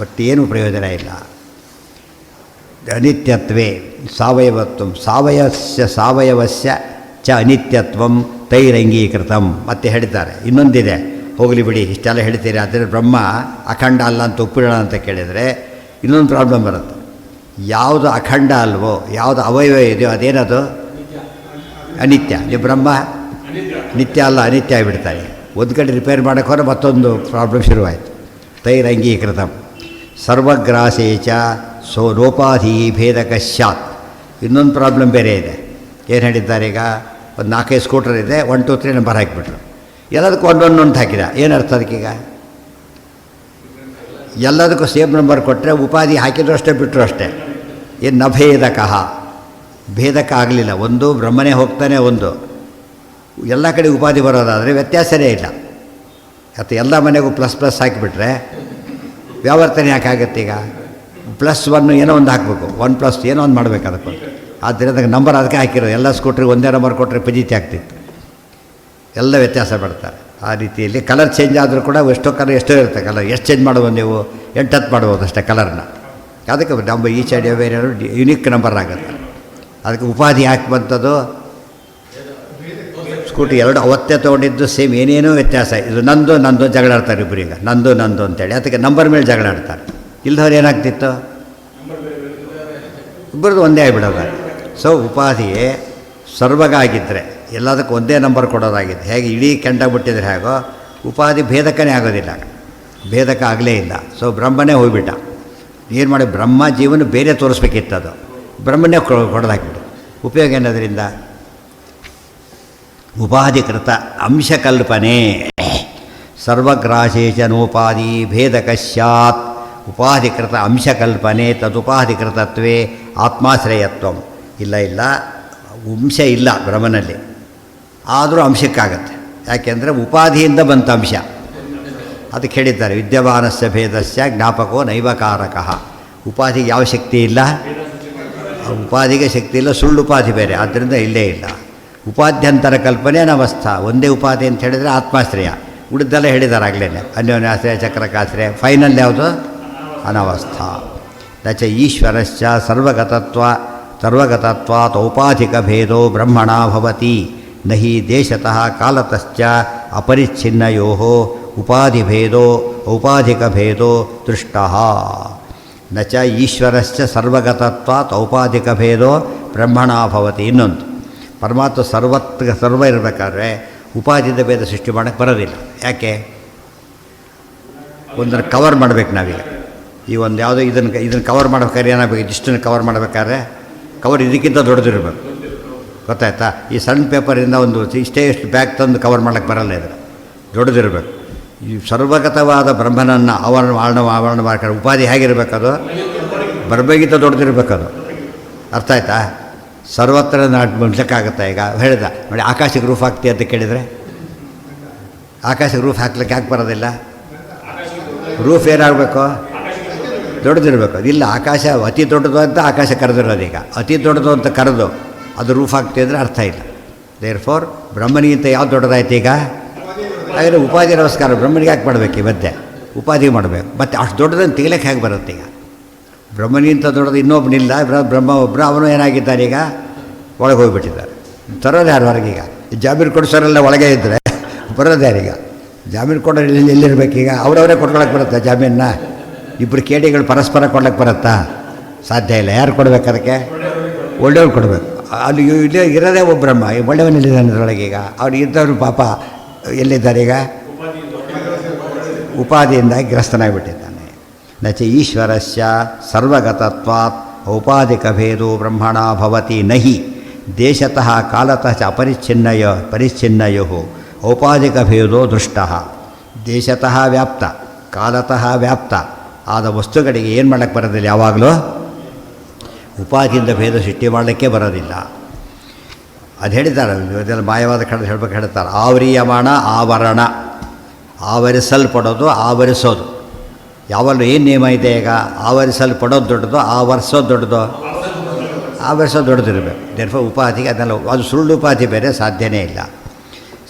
ಒಟ್ಟೇನು ಪ್ರಯೋಜನ ಇಲ್ಲ. ಅನಿತ್ಯತ್ವೇ ಸಾವಯವತ್ವಂ ಸಾವಯವಸ್ಯ ಚ ಅನಿತ್ಯತ್ವಂ ತೈರಂಗೀಕೃತಂ. ಮತ್ತೆ ಹೇಳಿದ್ದಾರೆ. ಇನ್ನೊಂದಿದೆ, ಹೋಗಲಿ ಬಿಡಿ, ಇಷ್ಟೆಲ್ಲ ಹೇಳ್ತೀರಿ. ಆದರೆ ಬ್ರಹ್ಮ ಅಖಂಡ ಅಲ್ಲ ಅಂತ ಒಪ್ಪಿಡೋಣ ಅಂತ ಕೇಳಿದರೆ ಇನ್ನೊಂದು ಪ್ರಾಬ್ಲಮ್ ಬರುತ್ತೆ. ಯಾವುದು ಅಖಂಡ ಅಲ್ವೋ, ಯಾವುದು ಅವಯವ ಇದೆಯೋ ಅದೇನದು ಅನಿತ್ಯ. ನೀವು ಬ್ರಹ್ಮ ನಿತ್ಯ ಅಲ್ಲ, ಅನಿತ್ಯ ಆಗಿಬಿಡ್ತಾರೆ. ಒಂದು ಕಡೆ ರಿಪೇರ್ ಮಾಡೋಕ್ಕೆ ಹೋದ್ರೆ ಮತ್ತೊಂದು ಪ್ರಾಬ್ಲಮ್ ಶುರುವಾಯಿತು. ತೈರಂಗೀಕೃತಂ ಸರ್ವಗ್ರಾಸೇಚ ಲೋಪಾಧಿ ಭೇದಕ ಸ್ಯಾತ್. ಇನ್ನೊಂದು ಪ್ರಾಬ್ಲಮ್ ಬೇರೆ ಇದೆ. ಏನು ಹೇಳಿದ್ದಾರೆ? ಈಗ ಒಂದು 4-5 ಸ್ಕೂಟರ್ ಇದೆ, 1 2 3 ನಂಬರ್ ಹಾಕಿಬಿಟ್ರು. ಎಲ್ಲದಕ್ಕೂ ಒಂದೊಂದು ಹಾಕಿದ. ಏನರ್ಥ ಅದಕ್ಕೀಗ? ಎಲ್ಲದಕ್ಕೂ ಸೇಮ್ ನಂಬರ್ ಕೊಟ್ಟರೆ ಉಪಾಧಿ ಹಾಕಿದ್ರು ಅಷ್ಟೇ, ಬಿಟ್ಟರು ಅಷ್ಟೇ. ಏನು ನಭೇದಕಃ, ಭೇದಕ ಆಗಲಿಲ್ಲ. ಒಂದು ಬ್ರಹ್ಮನೇ ಹೋಗ್ತಾನೆ, ಒಂದು ಎಲ್ಲ ಕಡೆ ಉಪಾಧಿ ಬರೋದಾದರೆ ವ್ಯತ್ಯಾಸನೇ ಇಲ್ಲ. ಅಥವಾ ಎಲ್ಲ ಮನೆಗೂ ಪ್ಲಸ್ ಪ್ಲಸ್ ಹಾಕಿಬಿಟ್ರೆ ವ್ಯಾವರ್ತನೆ ಯಾಕಾಗತ್ತೆ? ಈಗ +1 ಏನೋ ಒಂದು ಹಾಕಬೇಕು, 1+ ಏನೋ ಒಂದು ಮಾಡಬೇಕು ಅದಕ್ಕೊಂದು. ಆದ್ದರಿಂದ ಅದಕ್ಕೆ ನಂಬರ್ ಅದಕ್ಕೆ ಹಾಕಿರೋದು. ಎಲ್ಲ ಸ್ಕೂಟ್ರಿಗೆ ಒಂದೇ ನಂಬರ್ ಕೊಟ್ಟರೆ ಪಜಿತಿ ಆಗ್ತಿತ್ತು. ಎಲ್ಲ ವ್ಯತ್ಯಾಸ ಪಡ್ತಾರೆ. ಆ ರೀತಿಯಲ್ಲಿ ಕಲರ್ ಚೇಂಜ್ ಆದರೂ ಕೂಡ ಎಷ್ಟೋ ಕಲರ್ ಎಷ್ಟೋ ಇರುತ್ತೆ. ಕಲರ್ ಎಷ್ಟು ಚೇಂಜ್ ಮಾಡ್ಬೋದು ನೀವು? 8-10 ಮಾಡ್ಬೋದು ಅಷ್ಟೇ ಕಲರ್ನ. ಅದಕ್ಕೆ ನಮ್ಮ ಈ ಸೈಡ್ ಬೇರೆ ಯುನಿಕ್ ನಂಬರ್ ಆಗುತ್ತೆ. ಅದಕ್ಕೆ ಉಪಾಧಿ ಹಾಕಿ ಬಂತದ್ದು. ಸ್ಕೂಟಿ ಎರಡು ಅವತ್ತೇ ತೊಗೊಂಡಿದ್ದು ಸೇಮ್, ಏನೇನೋ ವ್ಯತ್ಯಾಸ. ಇದು ನಂದು ಜಗಳ ಆಡ್ತಾರೆ ಇಬ್ಬರೀಗ, ನಂದು ಅಂತೇಳಿ. ಅದಕ್ಕೆ ನಂಬರ್ ಮೇಲೆ ಜಗಳ ಆಡ್ತಾರೆ. ಇಲ್ದವ್ರು ಏನಾಗ್ತಿತ್ತು? ಇಬ್ಬರದು ಒಂದೇ ಆಗಿಬಿಡೋದು. ಸೊ ಉಪಾಧಿಯೇ ಸರ್ವಗ ಆಗಿದ್ದರೆ ಎಲ್ಲದಕ್ಕೂ ಒಂದೇ ನಂಬರ್ ಕೊಡೋದಾಗಿದೆ. ಹೇಗೆ ಇಡೀ ಕೆಂಡಾಗ್ಬಿಟ್ಟಿದ್ರೆ ಹೇಗೋ ಉಪಾಧಿ ಭೇದಕನೇ ಆಗೋದಿಲ್ಲ, ಭೇದಕ ಆಗಲೇ ಇಲ್ಲ. ಸೊ ಬ್ರಹ್ಮನೇ ಹೋಗ್ಬಿಟ್ಟ. ಏನು ಮಾಡಿ? ಬ್ರಹ್ಮ ಜೀವನ ಬೇರೆ ತೋರಿಸ್ಬೇಕಿತ್ತು, ಅದು ಬ್ರಹ್ಮನೇ ಕೊಡೋದಾಕಿಬಿಟ್ಟು. ಉಪಯೋಗ ಏನದರಿಂದ? ಉಪಾಧಿಕೃತ ಅಂಶಕಲ್ಪನೆ ಸರ್ವಗ್ರಾಶೇಷನೋಪಾಧಿ ಭೇದಕ ಸ್ಯಾತ್. ಉಪಾಧಿಕೃತ ಅಂಶಕಲ್ಪನೆ ತದುಪಾಧಿಕೃತತ್ವೇ ಆತ್ಮಾಶ್ರಯತ್ವಂ. ಇಲ್ಲ ಅಂಶ ಇಲ್ಲ ಬ್ರಹ್ಮನಲ್ಲಿ, ಆದರೂ ಅಂಶಕ್ಕಾಗತ್ತೆ. ಯಾಕೆಂದರೆ ಉಪಾಧಿಯಿಂದ ಬಂತ ಅಂಶ. ಅದಕ್ಕೆ ಹೇಳಿದ್ದಾರೆ, ವಿದ್ಯಮಾನಸ್ಯ ಭೇದಸ್ಯ ಜ್ಞಾಪಕೋ ನೈವಕಾರಕಃ. ಉಪಾಧಿಗೆ ಯಾವ ಶಕ್ತಿ ಇಲ್ಲ? ಉಪಾಧಿಗೆ ಶಕ್ತಿ ಇಲ್ಲ, ಸುಳ್ಳು ಉಪಾಧಿ ಬೇರೆ, ಆದ್ದರಿಂದ ಇಲ್ಲೇ ಇಲ್ಲ. ಉಪಾಧ್ಯಂತರ ಕಲ್ಪನೆ ಅನವಸ್ಥಾ. ಒಂದೇ ಉಪಾಧಿ ಅಂತ ಹೇಳಿದರೆ ಆತ್ಮಾಶ್ರಯ. ಉಳಿದೆಲ್ಲ ಹೇಳಿದ್ದಾರೆ ಆಗಲೇ, ಅನ್ಯೋನ್ಯಾಶ್ರಯ, ಚಕ್ರಕಾಶ್ರಯ. ಫೈನಲ್ ಯಾವುದು? ಅನವಸ್ಥಾ. ನಚ ಈಶ್ವರಶ್ಚ ಸರ್ವಗತತ್ವಾತ್ ಔಪಾಧಿಕ ಭೇದೋ ಬ್ರಹ್ಮಣ ಭವತಿ ನಹಿ ದೇಶತಃ ಕಾಲತಶ್ಚ ಅಪರಿಚ್ಛಿನ್ನಯೋ ಉಪಾಧಿಭೇದೋ ಔಪಾಧಿಕ ಭೇದೋ ದೃಷ್ಟಃ. ನಚ ಈಶ್ವರಶ್ಚ ಸರ್ವಗತತ್ವಾತ್ ಔಪಾಧಿಕ ಭೇದೋ ಬ್ರಹ್ಮಣ ಭವತಿ. ಇನ್ನೊಂದು, ಪರಮಾತ್ಮ ಸರ್ವ ಇರಬೇಕಾದ್ರೆ ಉಪಾಧಿದ ಭೇದ ಸೃಷ್ಟಿ ಮಾಡೋಕ್ಕೆ ಬರೋದಿಲ್ಲ. ಯಾಕೆ? ಒಂದನ್ನು ಕವರ್ ಮಾಡಬೇಕು ನಾವೀಗ. ಈ ಒಂದು ಯಾವುದೋ ಇದನ್ನು ಕವರ್ ಮಾಡ್ಬೇಕಾದ್ರೆ ಏನಾಗಬೇಕು? ಇಷ್ಟನ್ನು ಕವರ್ ಮಾಡಬೇಕಾದ್ರೆ ಕವರ್ ಇದಕ್ಕಿಂತ ದೊಡ್ಡದಿರಬೇಕು. ಗೊತ್ತಾಯ್ತಾ? ಈ ಸಣ್ಣ ಪೇಪರಿಂದ ಒಂದು ಇಷ್ಟು ಬ್ಯಾಗ್ ತಂದು ಕವರ್ ಮಾಡೋಕ್ಕೆ ಬರಲ್ಲ. ಇದು ದೊಡ್ಡದಿರಬೇಕು. ಈ ಸರ್ವಗತವಾದ ಬ್ರಹ್ಮನನ್ನು ಆವರಣ ಮಾಡ್ತಾರೆ. ಉಪಾಧಿ ಹೇಗಿರಬೇಕದು? ಬರಬೇಕಿಂತ ದೊಡ್ಡದಿರಬೇಕದು. ಅರ್ಥ ಆಯ್ತಾ? ಸರ್ವತ್ರ ಮುಟ್ಲಿಕ್ಕಾಗುತ್ತೆ. ಈಗ ಹೇಳಿದ ನೋಡಿ, ಆಕಾಶಕ್ಕೆ ರೂಫ್ ಹಾಕ್ತಿ ಅಂತ ಕೇಳಿದರೆ ಆಕಾಶಕ್ಕೆ ರೂಫ್ ಹಾಕ್ಲಿಕ್ಕೆ ಯಾಕೆ ಬರೋದಿಲ್ಲ? ರೂಫ್ ಏನಾಗಬೇಕು? ದೊಡ್ಡದಿರಬೇಕು. ಅದಿಲ್ಲ, ಆಕಾಶ ಅತಿ ದೊಡ್ಡದು ಅಂತ ಆಕಾಶ ಕರೆದಿರೋದು. ಈಗ ಅತಿ ದೊಡ್ಡದು ಅಂತ ಕರೆದು ಅದು ರೂಫ್ ಹಾಕ್ತಿ ಅಂದರೆ ಅರ್ಥ ಇಲ್ಲ. ದೇರ್ ಫೋರ್ ಬ್ರಹ್ಮನಿಗಿಂತ ಯಾವ್ದು ದೊಡ್ಡದಾಯ್ತು ಈಗ? ಹಾಗಾದರೆ ಉಪಾಧಿ ನಮಸ್ಕಾರ ಬ್ರಹ್ಮನಿಗೆ ಯಾಕೆ ಮಾಡಬೇಕು? ಈ ಮಧ್ಯೆ ಉಪಾಧಿ ಮಾಡಬೇಕು. ಮತ್ತು ಅಷ್ಟು ದೊಡ್ಡದನ್ನು ತೆಗಿಲಿಕ್ಕೆ ಹೇಗೆ ಬರುತ್ತೆ? ಈಗ ಬ್ರಹ್ಮನಿಗಿಂತ ದೊಡ್ಡದು ಇನ್ನೊಬ್ಬನಿಲ್ಲ, ಬ್ರಹ್ಮ ಒಬ್ಬರು. ಅವನು ಏನಾಗಿದ್ದಾನೆ? ಈಗ ಒಳಗೆ ಹೋಗಿಬಿಟ್ಟಿದ್ದಾರೆ. ತರೋದು ಯಾರು ಹೊರಗೀಗ? ಜಾಮೀನು ಕೊಡಿಸೋರೆಲ್ಲ ಒಳಗೆ ಇದ್ದರೆ ಬರೋದು ಯಾರೀಗ? ಜಾಮೀನು ಕೊಡೋರು ಎಲ್ಲಿರ್ಬೇಕೀಗ? ಅವರವರೇ ಕೊಡ್ಕೊಳಕ್ಕೆ ಬರುತ್ತಾ ಜಾಮೀನನ್ನ? ಇಬ್ಬರು ಕೇಡಿಗಳು ಪರಸ್ಪರ ಕೊಡ್ಲಿಕ್ಕೆ ಬರುತ್ತಾ? ಸಾಧ್ಯ ಇಲ್ಲ. ಯಾರು ಕೊಡ್ಬೇಕು ಅದಕ್ಕೆ? ಒಳ್ಳೆಯವ್ರು ಕೊಡಬೇಕು. ಅಲ್ಲಿ ಇಲ್ಲೇ ಇರೋದೇ ಒಬ್ಬರಮ್ಮ, ಒಳ್ಳೆಯವನಿದ್ದಾನೆ ಅದರೊಳಗೀಗ. ಅವ್ರು ಇದ್ದವರು ಪಾಪ ಎಲ್ಲಿದ್ದಾರೆ ಈಗ? ಉಪಾಧಿಯಿಂದಾಗಿ ಗ್ರಸ್ತನಾಗಿಬಿಟ್ಟಿದ್ದಾನೆ. ನಚ ಈಶ್ವರಸ್ಯ ಸರ್ವಗತತ್ವಾತ್ ಔಪಾಧಿಕಭೇದೋ ಬ್ರಹ್ಮಣ ಭವತಿ ನಹಿ ದೇಶತಃ ಕಾಲತಃ ಚ ಪರಿಚ್ಛಿನ್ನಯೋ ಔಪಾಧಿಕಭೇದೋ ದೃಷ್ಟಃ. ದೇಶತಃ ವ್ಯಾಪ್ತ ಕಾಲತಃ ವ್ಯಾಪ್ತ ಆದ ವಸ್ತುಗಳಿಗೆ ಏನು ಮಾಡೋಕ್ಕೆ ಬರೋದಿಲ್ಲ, ಯಾವಾಗಲೂ ಉಪಾಧಿಯಿಂದ ಭೇದ ಸೃಷ್ಟಿ ಮಾಡಲಿಕ್ಕೆ ಬರೋದಿಲ್ಲ. ಅದು ಹೇಳಿದ್ದಾರೆ, ಇದೆಲ್ಲ ಮಾಯವಾದ ಕಡೆ ಹೇಳ್ತಾರೆ. ಆವ್ರಿಯಮಾಣ ಆವರಣ, ಆವರಿಸಲ್ಪಡೋದು ಆವರಿಸೋದು. ಯಾವಲ್ಲೂ ಏನು ನಿಯಮ ಇದೆ ಈಗ? ಆವರಿಸಲ್ಪಡೋದು ದೊಡ್ಡದು, ಆವರಿಸೋದು ದೊಡ್ಡದು? ಆವರಿಸೋದು ದೊಡ್ಡದಿರಬೇಕು. ದೇರ್ಫೋರ್ ಉಪಾಧಿಗೆ ಅದನ್ನೆಲ್ಲ, ಅದು ಸುಳ್ಳು ಉಪಾಧಿ ಬೇರೆ ಸಾಧ್ಯನೇ ಇಲ್ಲ.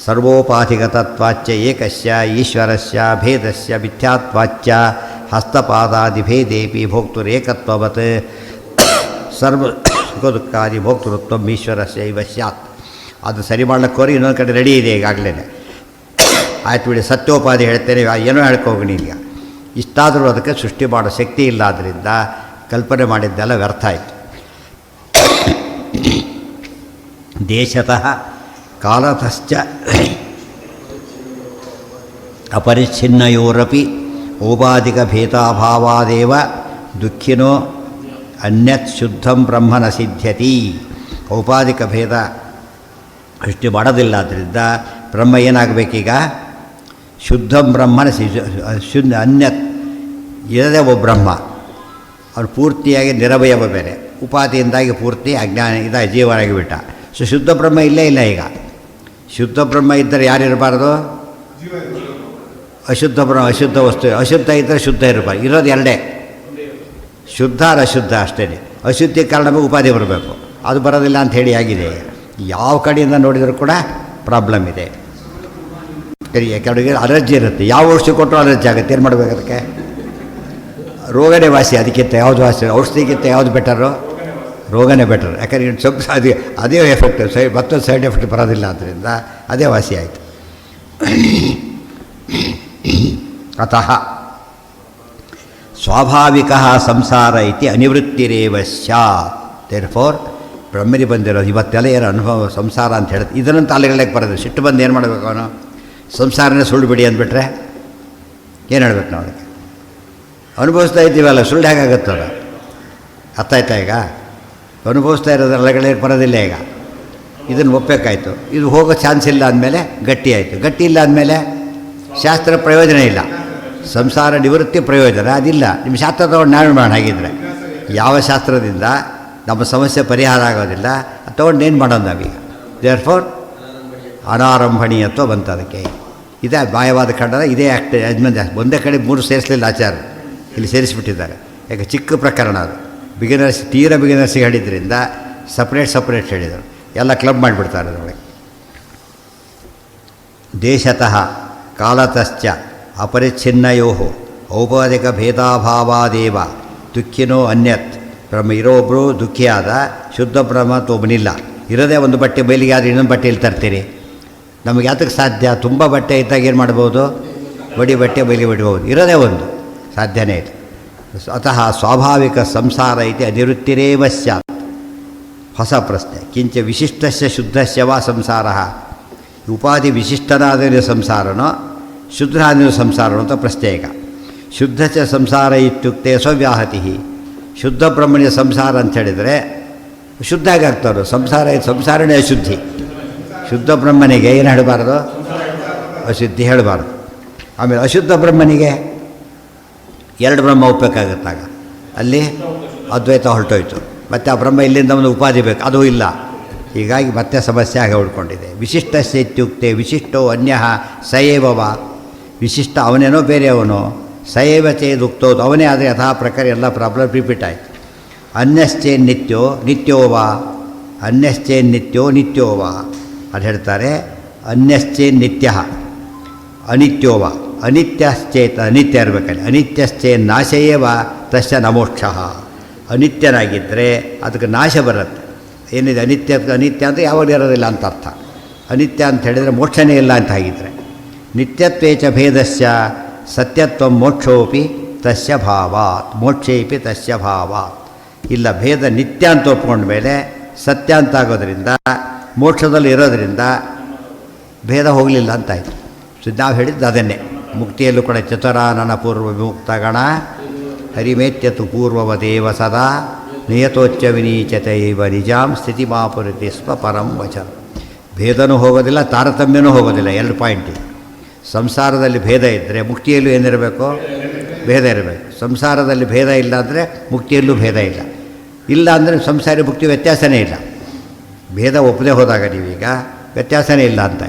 ಸರ್ವೋಪಾಧಿಗತತ್ವಾಚ್ಯ ಏಕಸ್ಯ ಈಶ್ವರಸ್ಯ ಭೇದಸ್ಯ ಮಿಥ್ಯಾತ್ವಾಚ್ಯ ಹಸ್ತಪಾದಾದಿಭೇದೇಪಿ ಭೋಕ್ತುರೇಕತ್ವವತ್ ಸರ್ವ ಸುಖ ದುಃಖಾದಿ ಭೋಕ್ತೃತ್ವ ಈಶ್ವರಸ್ಯ ಇವ ಸ್ಯಾತ್. ಅದು ಸರಿ ಮಾಡ್ಲಿಕ್ಕೋರಿ ಇನ್ನೊಂದು ಕಡೆ ರೆಡಿ ಇದೆ ಈಗಾಗಲೇ. ಆಯ್ತು ಬಿಡಿ, ಸತ್ಯೋಪಾಧಿ ಹೇಳ್ತೇನೆ, ಏನೋ ಹೇಳ್ಕೋಗಿ ಈಗ. ಇಷ್ಟಾದರೂ ಅದಕ್ಕೆ ಸೃಷ್ಟಿ ಮಾಡೋ ಶಕ್ತಿ ಇಲ್ಲ. ಆದ್ದರಿಂದ ಕಲ್ಪನೆ ಮಾಡಿದ್ದೆಲ್ಲ ವ್ಯರ್ಥ ಆಯಿತು. ದೇಶತಃ ಕಾಲತಶ್ಚ ಅಪರಿಚ್ಛಿನ್ನಯೋರಪಿ ಔಪಾಧಿಕ ಭೇದಾಭಾವಾದೇವ ದುಃಖಿನೋ ಅನ್ಯತ್ ಶುದ್ಧಂ ಬ್ರಹ್ಮನ ಸಿದ್ಧ್ಯತಿ. ಔಪಾಧಿಕ ಭೇದ ಸೃಷ್ಟಿ ಮಾಡೋದಿಲ್ಲ. ಆದ್ದರಿಂದ ಬ್ರಹ್ಮ ಏನಾಗಬೇಕೀಗ? ಶುದ್ಧಂ ಬ್ರಹ್ಮನ ಶುದ್ಧ ಅನ್ಯತ್ ಇರದೇ ಒಬ್ಬ ಬ್ರಹ್ಮ. ಅವ್ರು ಪೂರ್ತಿಯಾಗಿ ನಿರವಯವ ಬೇರೆ, ಉಪಾಧಿಯಿಂದಾಗಿ ಪೂರ್ತಿ ಅಜ್ಞಾನ ಜೀವನಾಗಿಬಿಟ್ಟ. ಸೊ ಶುದ್ಧ ಬ್ರಹ್ಮ ಇಲ್ಲೇ ಇಲ್ಲ ಈಗ. ಶುದ್ಧ ಬ್ರಹ್ಮ ಇದ್ದರೆ ಯಾರಿರಬಾರ್ದು? ಅಶುದ್ಧ ಬ್ರಹ್ಮ, ಅಶುದ್ಧ ವಸ್ತು. ಅಶುದ್ಧ ಇದ್ದರೆ ಶುದ್ಧ ಇರಬಾರ್ದು. ಇರೋದು ಎರಡೇ, ಶುದ್ಧ ಅಶುದ್ಧ ಅಷ್ಟೇ. ಅಶುದ್ಧಿ ಕಾರಣವೇ ಉಪಾಧಿ ಬರಬೇಕು, ಅದು ಬರೋದಿಲ್ಲ ಅಂತ ಹೇಳಿ ಆಗಿದೆ. ಯಾವ ಕಡೆಯಿಂದ ನೋಡಿದರೂ ಕೂಡ ಪ್ರಾಬ್ಲಮ್ ಇದೆ. ಕೆಲವರಿಗೆ ಅಲರ್ಜಿ ಇರುತ್ತೆ, ಯಾವ ಔಷಧಿ ಕೊಟ್ಟರು ಅಲರ್ಜಿ ಆಗುತ್ತೆ. ಏನು ಮಾಡಬೇಕು ಅದಕ್ಕೆ? ರೋಗನೇ ವಾಸಿ, ಅದಕ್ಕಿಂತ ಯಾವುದು ವಾಸಿ? ಔಷಧಿಗಿಂತ ಯಾವುದು ಬೆಟರು? ರೋಗನೇ ಬೆಟರ್. ಯಾಕಂದರೆ ಸ್ವಲ್ಪ ಅದೇ ಎಫೆಕ್ಟ್, ಮತ್ತೊಂದು ಸೈಡ್ ಎಫೆಕ್ಟ್ ಬರೋದಿಲ್ಲ. ಆದ್ದರಿಂದ ಅದೇ ವಾಸಿ ಆಯಿತು. ಅತಃ ಸ್ವಾಭಾವಿಕ ಸಂಸಾರ ಇತಿ ಅನಿವೃತ್ತಿರೇವ ಸ್ಯಾತ್. ದೇರ್ಫೋರ್ ಬ್ರಹ್ಮರಿ ಬಂದಿರೋದು ಇವತ್ತೆಲ್ಲ ಏನು ಅನುಭವ ಸಂಸಾರ ಅಂತ ಹೇಳುತ್ತೆ. ಇದನ್ನಂತ ಅಲೆಗಳಕ್ಕೆ ಬರೋದು. ಸಿಟ್ಟು ಬಂದು ಏನು ಮಾಡಬೇಕು ಅವನು? ಸಂಸಾರನೇ ಸುಳ್ಳು ಬಿಡಿ ಅಂದ್ಬಿಟ್ರೆ ಏನು ಹೇಳ್ಬೇಕು ನಾವು? ಅದಕ್ಕೆ ಅನುಭವಿಸ್ತಾ ಇದ್ದೀವಲ್ಲ, ಸುಳ್ಳು ಹೇಗಾಗುತ್ತದ? ಅರ್ಥ ಆಯ್ತಾ? ಈಗ ಅನುಭವಿಸ್ತಾ ಇರೋದು ಅಲೆಗಳಿಗೆ ಬರೋದಿಲ್ಲ. ಈಗ ಇದನ್ನು ಒಪ್ಪಬೇಕಾಯ್ತು. ಇದು ಹೋಗೋ ಚಾನ್ಸ್ ಇಲ್ಲ ಅಂದಮೇಲೆ ಗಟ್ಟಿ ಆಯಿತು. ಗಟ್ಟಿ ಇಲ್ಲ ಅಂದಮೇಲೆ ಶಾಸ್ತ್ರ ಪ್ರಯೋಜನ ಇಲ್ಲ. ಸಂಸಾರ ನಿವೃತ್ತಿ ಪ್ರಯೋಜನ ಅದಿಲ್ಲ. ನಿಮ್ಮ ಶಾಸ್ತ್ರ ತೊಗೊಂಡು ನಾವು ಮಾಡೋಣ. ಹಾಗಿದ್ರೆ ಯಾವ ಶಾಸ್ತ್ರದಿಂದ ನಮ್ಮ ಸಮಸ್ಯೆ ಪರಿಹಾರ ಆಗೋದಿಲ್ಲ. ತೊಗೊಂಡು ಏನು ಮಾಡೋದು ನಾವೀಗ? ದೇರ್ಫೋರ್ ಅನಾರಂಭಣೀಯತ್ವ ಬಂತು ಅದಕ್ಕೆ. ಇದೇ ಮಾಯವಾದ ಖಂಡನ, ಇದೇ ಆ್ಯಕ್ಟ್ ಯಜಮಾನ್. ಒಂದೇ ಕಡೆ ಮೂರು ಸೇರಿಸಲಿಲ್ಲ ಆಚಾರ್ಯರು, ಇಲ್ಲಿ ಸೇರಿಸಿಬಿಟ್ಟಿದ್ದಾರೆ. ಯಾಕೆ ಚಿಕ್ಕ ಪ್ರಕರಣ ಅದು. ಬಿಗಿನರ್ಸ್, ತೀರ ಬಿಗಿನರ್ಸಿಗೆ ಹೇಳಿದ್ರಿಂದ ಸಪ್ರೇಟ್ ಹೇಳಿದರು. ಎಲ್ಲ ಕ್ಲಬ್ ಮಾಡಿಬಿಡ್ತಾರೆ ಅದರೊಳಗೆ. ದೇಶತಃ ಕಾಲತಶ್ಚ ಅಪರಿಚ್ಛಿನ್ನಯೋ ಔಪಾಧಿಕ ಭೇದಾಭಾವಾದೇವ ದುಃಖಿನೋ ಅನ್ಯತ್. ಬ್ರಹ್ಮ ಇರೋಬ್ಬರು ದುಃಖಿಯಾದ, ಶುದ್ಧ ಬ್ರಹ್ಮ ಅಂತ ಒಬ್ಬನಿಲ್ಲ. ಇರೋದೇ ಒಂದು ಬಟ್ಟೆ ಬಯಲಿಗೆ ಆದರೆ ಇನ್ನೊಂದು ಬಟ್ಟೆಯಲ್ಲಿ ತರ್ತೀರಿ. ನಮಗೆ ಯಾತಕ್ಕೆ ಸಾಧ್ಯ? ತುಂಬ ಬಟ್ಟೆ ಇದ್ದಾಗ ಏನು ಮಾಡ್ಬೋದು? ಬಡಿ ಬಟ್ಟೆ ಬಯಲಿ ಬಿಡ್ಬೋದು. ಇರೋದೇ ಒಂದು, ಸಾಧ್ಯನೇ ಇಲ್ಲ. ಅತಃ ಸ್ವಾಭಾವಿಕ ಸಂಸಾರ ಐತಿ ಅನಿವೃತ್ತಿರೇವ ಸ್ಯಾತ್. ಹೊಸ ಪ್ರಶ್ನೆ. ಕಿಂಚ ವಿಶಿಷ್ಟಸ್ಯ ಶುದ್ಧಸ್ಯ ವಾ ಸಂಸಾರ. ಉಪಾಧಿ ವಿಶಿಷ್ಟನಾದ ಸಂಸಾರನೋ ಶುದ್ಧನಾದ ಸಂಸಾರನೋ ಅಂತ ಪ್ರಶ್ನೆ. ಈಗ ಶುದ್ಧಸ್ಯ ಸಂಸಾರ ಇತ್ಯುಕ್ತೆ ಸ್ವವ್ಯಾಹತಿ. ಶುದ್ಧ ಬ್ರಹ್ಮಣ್ಯ ಸಂಸಾರ ಅಂತ ಹೇಳಿದರೆ ಶುದ್ಧ ಆಗ್ತಾರೋ? ಸಂಸಾರನೇ ಅಶುದ್ಧಿ. ಶುದ್ಧ ಬ್ರಹ್ಮನಿಗೆ ಏನು ಹೇಳಬಾರ್ದು? ಅಶುದ್ಧಿ ಹೇಳಬಾರ್ದು. ಆಮೇಲೆ ಅಶುದ್ಧ ಬ್ರಹ್ಮನಿಗೆ ಎರಡು ಬ್ರಹ್ಮ ಒಪ್ಪಬೇಕಾಗತ್ತಾಗ ಅಲ್ಲಿ ಅದ್ವೈತ ಹೊರಟೋಯ್ತು. ಮತ್ತು ಆ ಬ್ರಹ್ಮ ಇಲ್ಲಿಂದ ಒಂದು ಉಪಾಧಿ ಬೇಕು, ಅದು ಇಲ್ಲ. ಹೀಗಾಗಿ ಮತ್ತೆ ಸಮಸ್ಯೆ ಆಗಿ ಉಳ್ಕೊಂಡಿದೆ. ವಿಶಿಷ್ಟಸ್ಯ ಇತ್ಯುಕ್ತೆ ವಿಶಿಷ್ಟೋ ಅನ್ಯ ಸಯೇವವ. ವಿಶಿಷ್ಟ ಅವನೇನೋ ಬೇರೆಯವನು. ಸಯೇವ ಚೇದುಕ್ತೋದು ಅವನೇ ಆದರೆ ಯಥಾ ಪ್ರಕಾರ ಎಲ್ಲ ಪ್ರಾಬ್ಲಮ್ ರಿಪೀಟ್ ಆಯಿತು. ಅನ್ಯಶ್ಚೇನ್ ನಿತ್ಯೋ ನಿತ್ಯೋವ. ಅನ್ಯಶ್ಚೇನ್ ನಿತ್ಯೋ ನಿತ್ಯೋವ ಅದು ಹೇಳ್ತಾರೆ. ಅನ್ಯಶ್ಚೇನ್ ನಿತ್ಯ ಅನಿತ್ಯೋವ. ಅನಿತ್ಯಶ್ಚೇತ್ ಅನಿತ್ಯ ಇರಬೇಕಲ್ಲಿ. ಅನಿತ್ಯಶ್ಚೇನ್ ನಾಶಯೇವ ತಸ್ಯ ನಮೋಕ್ಷ. ಅನಿತ್ಯನಾಗಿದ್ದರೆ ಅದಕ್ಕೆ ನಾಶ ಬರುತ್ತೆ. ಏನಿದೆ ಅನಿತ್ಯ ಅನಿತ್ಯ ಅಂದರೆ ಯಾವಾಗ ಇರೋದಿಲ್ಲ ಅಂತ ಅರ್ಥ. ಅನಿತ್ಯ ಅಂತ ಹೇಳಿದರೆ ಮೋಕ್ಷನೇ ಇಲ್ಲ ಅಂತ ಆಗಿದ್ದರೆ. ನಿತ್ಯತ್ವೇಚ ಭೇದಸ್ಯ ಸತ್ಯತ್ವ ಮೋಕ್ಷೋಪಿ ತಸ್ಯ ಭಾವಾತ್ ಮೋಕ್ಷೇಪಿ ತಸ್ಯ ಭಾವಾತ್. ಇಲ್ಲ, ಭೇದ ನಿತ್ಯ ಅಂತ ಒಪ್ಕೊಂಡ ಮೇಲೆ ಸತ್ಯ ಅಂತ ಆಗೋದ್ರಿಂದ ಮೋಕ್ಷದಲ್ಲಿ ಇರೋದರಿಂದ ಭೇದ ಹೋಗಲಿಲ್ಲ ಅಂತಾಯಿತು. ಸೊ ನಾವು ಹೇಳಿದ್ದು ಅದನ್ನೇ. ಮುಕ್ತಿಯಲ್ಲೂ ಕೂಡ ಚತುರಾನನ ಪೂರ್ವ ವಿಮುಕ್ತಗಣ ಹರಿಮೇತ್ಯತು ಪೂರ್ವವದೇವ ಸದಾ ನಿಯತೋಚ್ಚ ವಿನೀಚತೆ ಇವ ನಿಜಾಂ ಸ್ಥಿತಿ ಮಾಪುರತಿ ಸ್ವ ಪರಂ ವಚನ. ಭೇದನೂ ಹೋಗೋದಿಲ್ಲ, ತಾರತಮ್ಯನೂ ಹೋಗೋದಿಲ್ಲ. 2 ಪಾಯಿಂಟ್. ಸಂಸಾರದಲ್ಲಿ ಭೇದ ಇದ್ದರೆ ಮುಕ್ತಿಯಲ್ಲೂ ಏನಿರಬೇಕು? ಭೇದ ಇರಬೇಕು. ಸಂಸಾರದಲ್ಲಿ ಭೇದ ಇಲ್ಲ ಅಂದರೆ ಮುಕ್ತಿಯಲ್ಲೂ ಭೇದ ಇಲ್ಲ. ಇಲ್ಲ ಅಂದರೆ ಸಂಸಾರಿ ಮುಕ್ತಿ ವ್ಯತ್ಯಾಸನೇ ಇಲ್ಲ. ಭೇದ ಒಪ್ಪದೆ ಹೋದಾಗ ನೀವೀಗ ವ್ಯತ್ಯಾಸನೇ ಇಲ್ಲ ಅಂತ.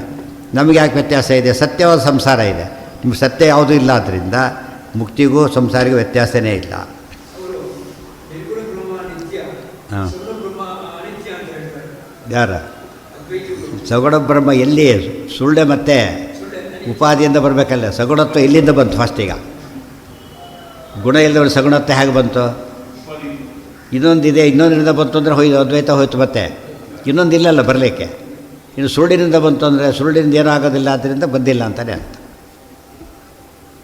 ನಮಗೆ ಯಾಕೆ ವ್ಯತ್ಯಾಸ ಇದೆ? ಸತ್ಯವಾದ ಸಂಸಾರ ಇದೆ, ನಿಮ್ಗೆ ಸತ್ಯ ಯಾವುದೂ ಇಲ್ಲ. ಆದ್ದರಿಂದ ಮುಕ್ತಿಗೂ ಸಂಸಾರಿಗೂ ವ್ಯತ್ಯಾಸನೇ ಇಲ್ಲ. ಹಾಂ, ಯಾರ ಸಗುಣ ಬ್ರಹ್ಮ ಎಲ್ಲಿ? ಸುಳ್ಳೆ ಮತ್ತು ಉಪಾದಿಯಿಂದ ಬರಬೇಕಲ್ಲ. ಸಗುಣತ್ವ ಎಲ್ಲಿಂದ ಬಂತು? ಫಸ್ಟಿಗ ಗುಣ ಇಲ್ಲದವರು ಸಗುಣತ್ವ ಹೇಗೆ ಬಂತು? ಇನ್ನೊಂದಿದೆ, ಇನ್ನೊಂದರಿಂದ ಬಂತು ಅಂದರೆ ಅದ್ವೈತ ಹೋಯ್ತು. ಮತ್ತೆ ಇನ್ನೊಂದು ಇಲ್ಲಲ್ಲ ಬರಲಿಕ್ಕೆ. ಇನ್ನು ಸುಳ್ಳಿನಿಂದ ಬಂತು ಅಂದರೆ ಸುಳ್ಳಿನಿಂದ ಏನೂ ಆಗೋದಿಲ್ಲ, ಆದ್ದರಿಂದ ಬಂದಿಲ್ಲ ಅಂತಲೇ ಅಂತ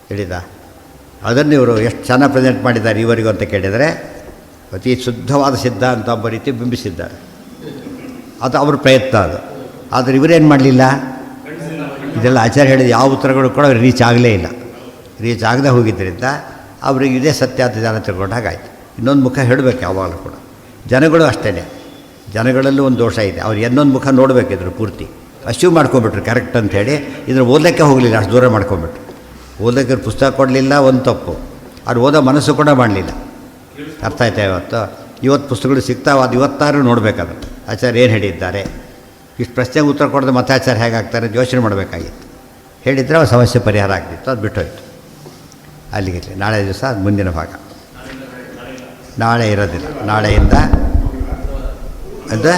ಹೇಳಿದ. ಅದನ್ನು ಇವರು ಎಷ್ಟು ಚೆನ್ನಾಗಿ ಪ್ರೆಸೆಂಟ್ ಮಾಡಿದ್ದಾರೆ ಇವರಿಗೂ ಅಂತ ಕೇಳಿದರೆ, ಅತಿ ಶುದ್ಧವಾದ ಸಿದ್ಧಾಂತ ಒಬ್ಬ ರೀತಿ ಬಿಂಬಿಸಿದ್ದಾರೆ. ಅದು ಅವ್ರ ಪ್ರಯತ್ನ ಅದು. ಆದರೆ ಇವರೇನು ಮಾಡಲಿಲ್ಲ. ಇದೆಲ್ಲ ಆಚಾರ್ಯ ಹೇಳಿದ ಯಾವ ಉತ್ತರಗಳು ಕೂಡ ರೀಚ್ ಆಗಲೇ ಇಲ್ಲ. ರೀಚ್ ಆಗದೆ ಹೋಗಿದ್ದರಿಂದ ಅವ್ರಿಗೆ ಇದೇ ಸತ್ಯ ಅಂತ ಜನ ತಿಳ್ಕೊಂಡಾಗಾಯ್ತು. ಇನ್ನೊಂದು ಮುಖ ಹೇಳಬೇಕು ಯಾವಾಗಲೂ ಕೂಡ. ಜನಗಳು ಅಷ್ಟೇ, ಜನಗಳಲ್ಲೂ ಒಂದು ದೋಷ ಇದೆ. ಅವ್ರು ಇನ್ನೊಂದು ಮುಖ ನೋಡಬೇಕಿದ್ರು ಪೂರ್ತಿ ಅಶ್ಯೂ ಮಾಡ್ಕೊಂಬಿಟ್ರು ಕರೆಕ್ಟ್ ಅಂಥೇಳಿ. ಇದ್ರ ಓದಲಿಕ್ಕೆ ಹೋಗಲಿಲ್ಲ, ಅಷ್ಟು ದೂರ ಮಾಡ್ಕೊಂಬಿಟ್ರು. ಓದಲಿಕ್ಕೆ ಪುಸ್ತಕ ಕೊಡಲಿಲ್ಲ, ಒಂದು ತಪ್ಪು. ಅವ್ರು ಓದೋ ಮನಸ್ಸು ಕೂಡ ಮಾಡಲಿಲ್ಲ. ಅರ್ಥ ಆಯ್ತಾ? ಇವತ್ತು ಪುಸ್ತಕಗಳು ಸಿಗ್ತಾವೆ, ಅದು ಇವತ್ತಾರು ನೋಡಬೇಕಾದ್ರೆ ಆಚಾರ್ಯ ಏನು ಹೇಳಿದ್ದಾರೆ. ಇಷ್ಟು ಪ್ರಶ್ನೆಗೆ ಉತ್ತರ ಕೊಡದೆ ಮತ್ತೆ ಆಚಾರ್ಯ ಹೇಗಾಗ್ತಾರೆ ಯೋಚನೆ ಮಾಡಬೇಕಾಗಿತ್ತು. ಹೇಳಿದರೆ ಅವ್ರ ಸಮಸ್ಯೆ ಪರಿಹಾರ ಆಗ್ತಿತ್ತು. ಅದು ಬಿಟ್ಟೋಯ್ತು ಅಲ್ಲಿಗೆ. ನಾಳೆ ದಿವಸ ಅದು ಮುಂದಿನ ಭಾಗ. ನಾಳೆ ಇರೋದಿಲ್ಲ. ನಾಳೆಯಿಂದ ಅದು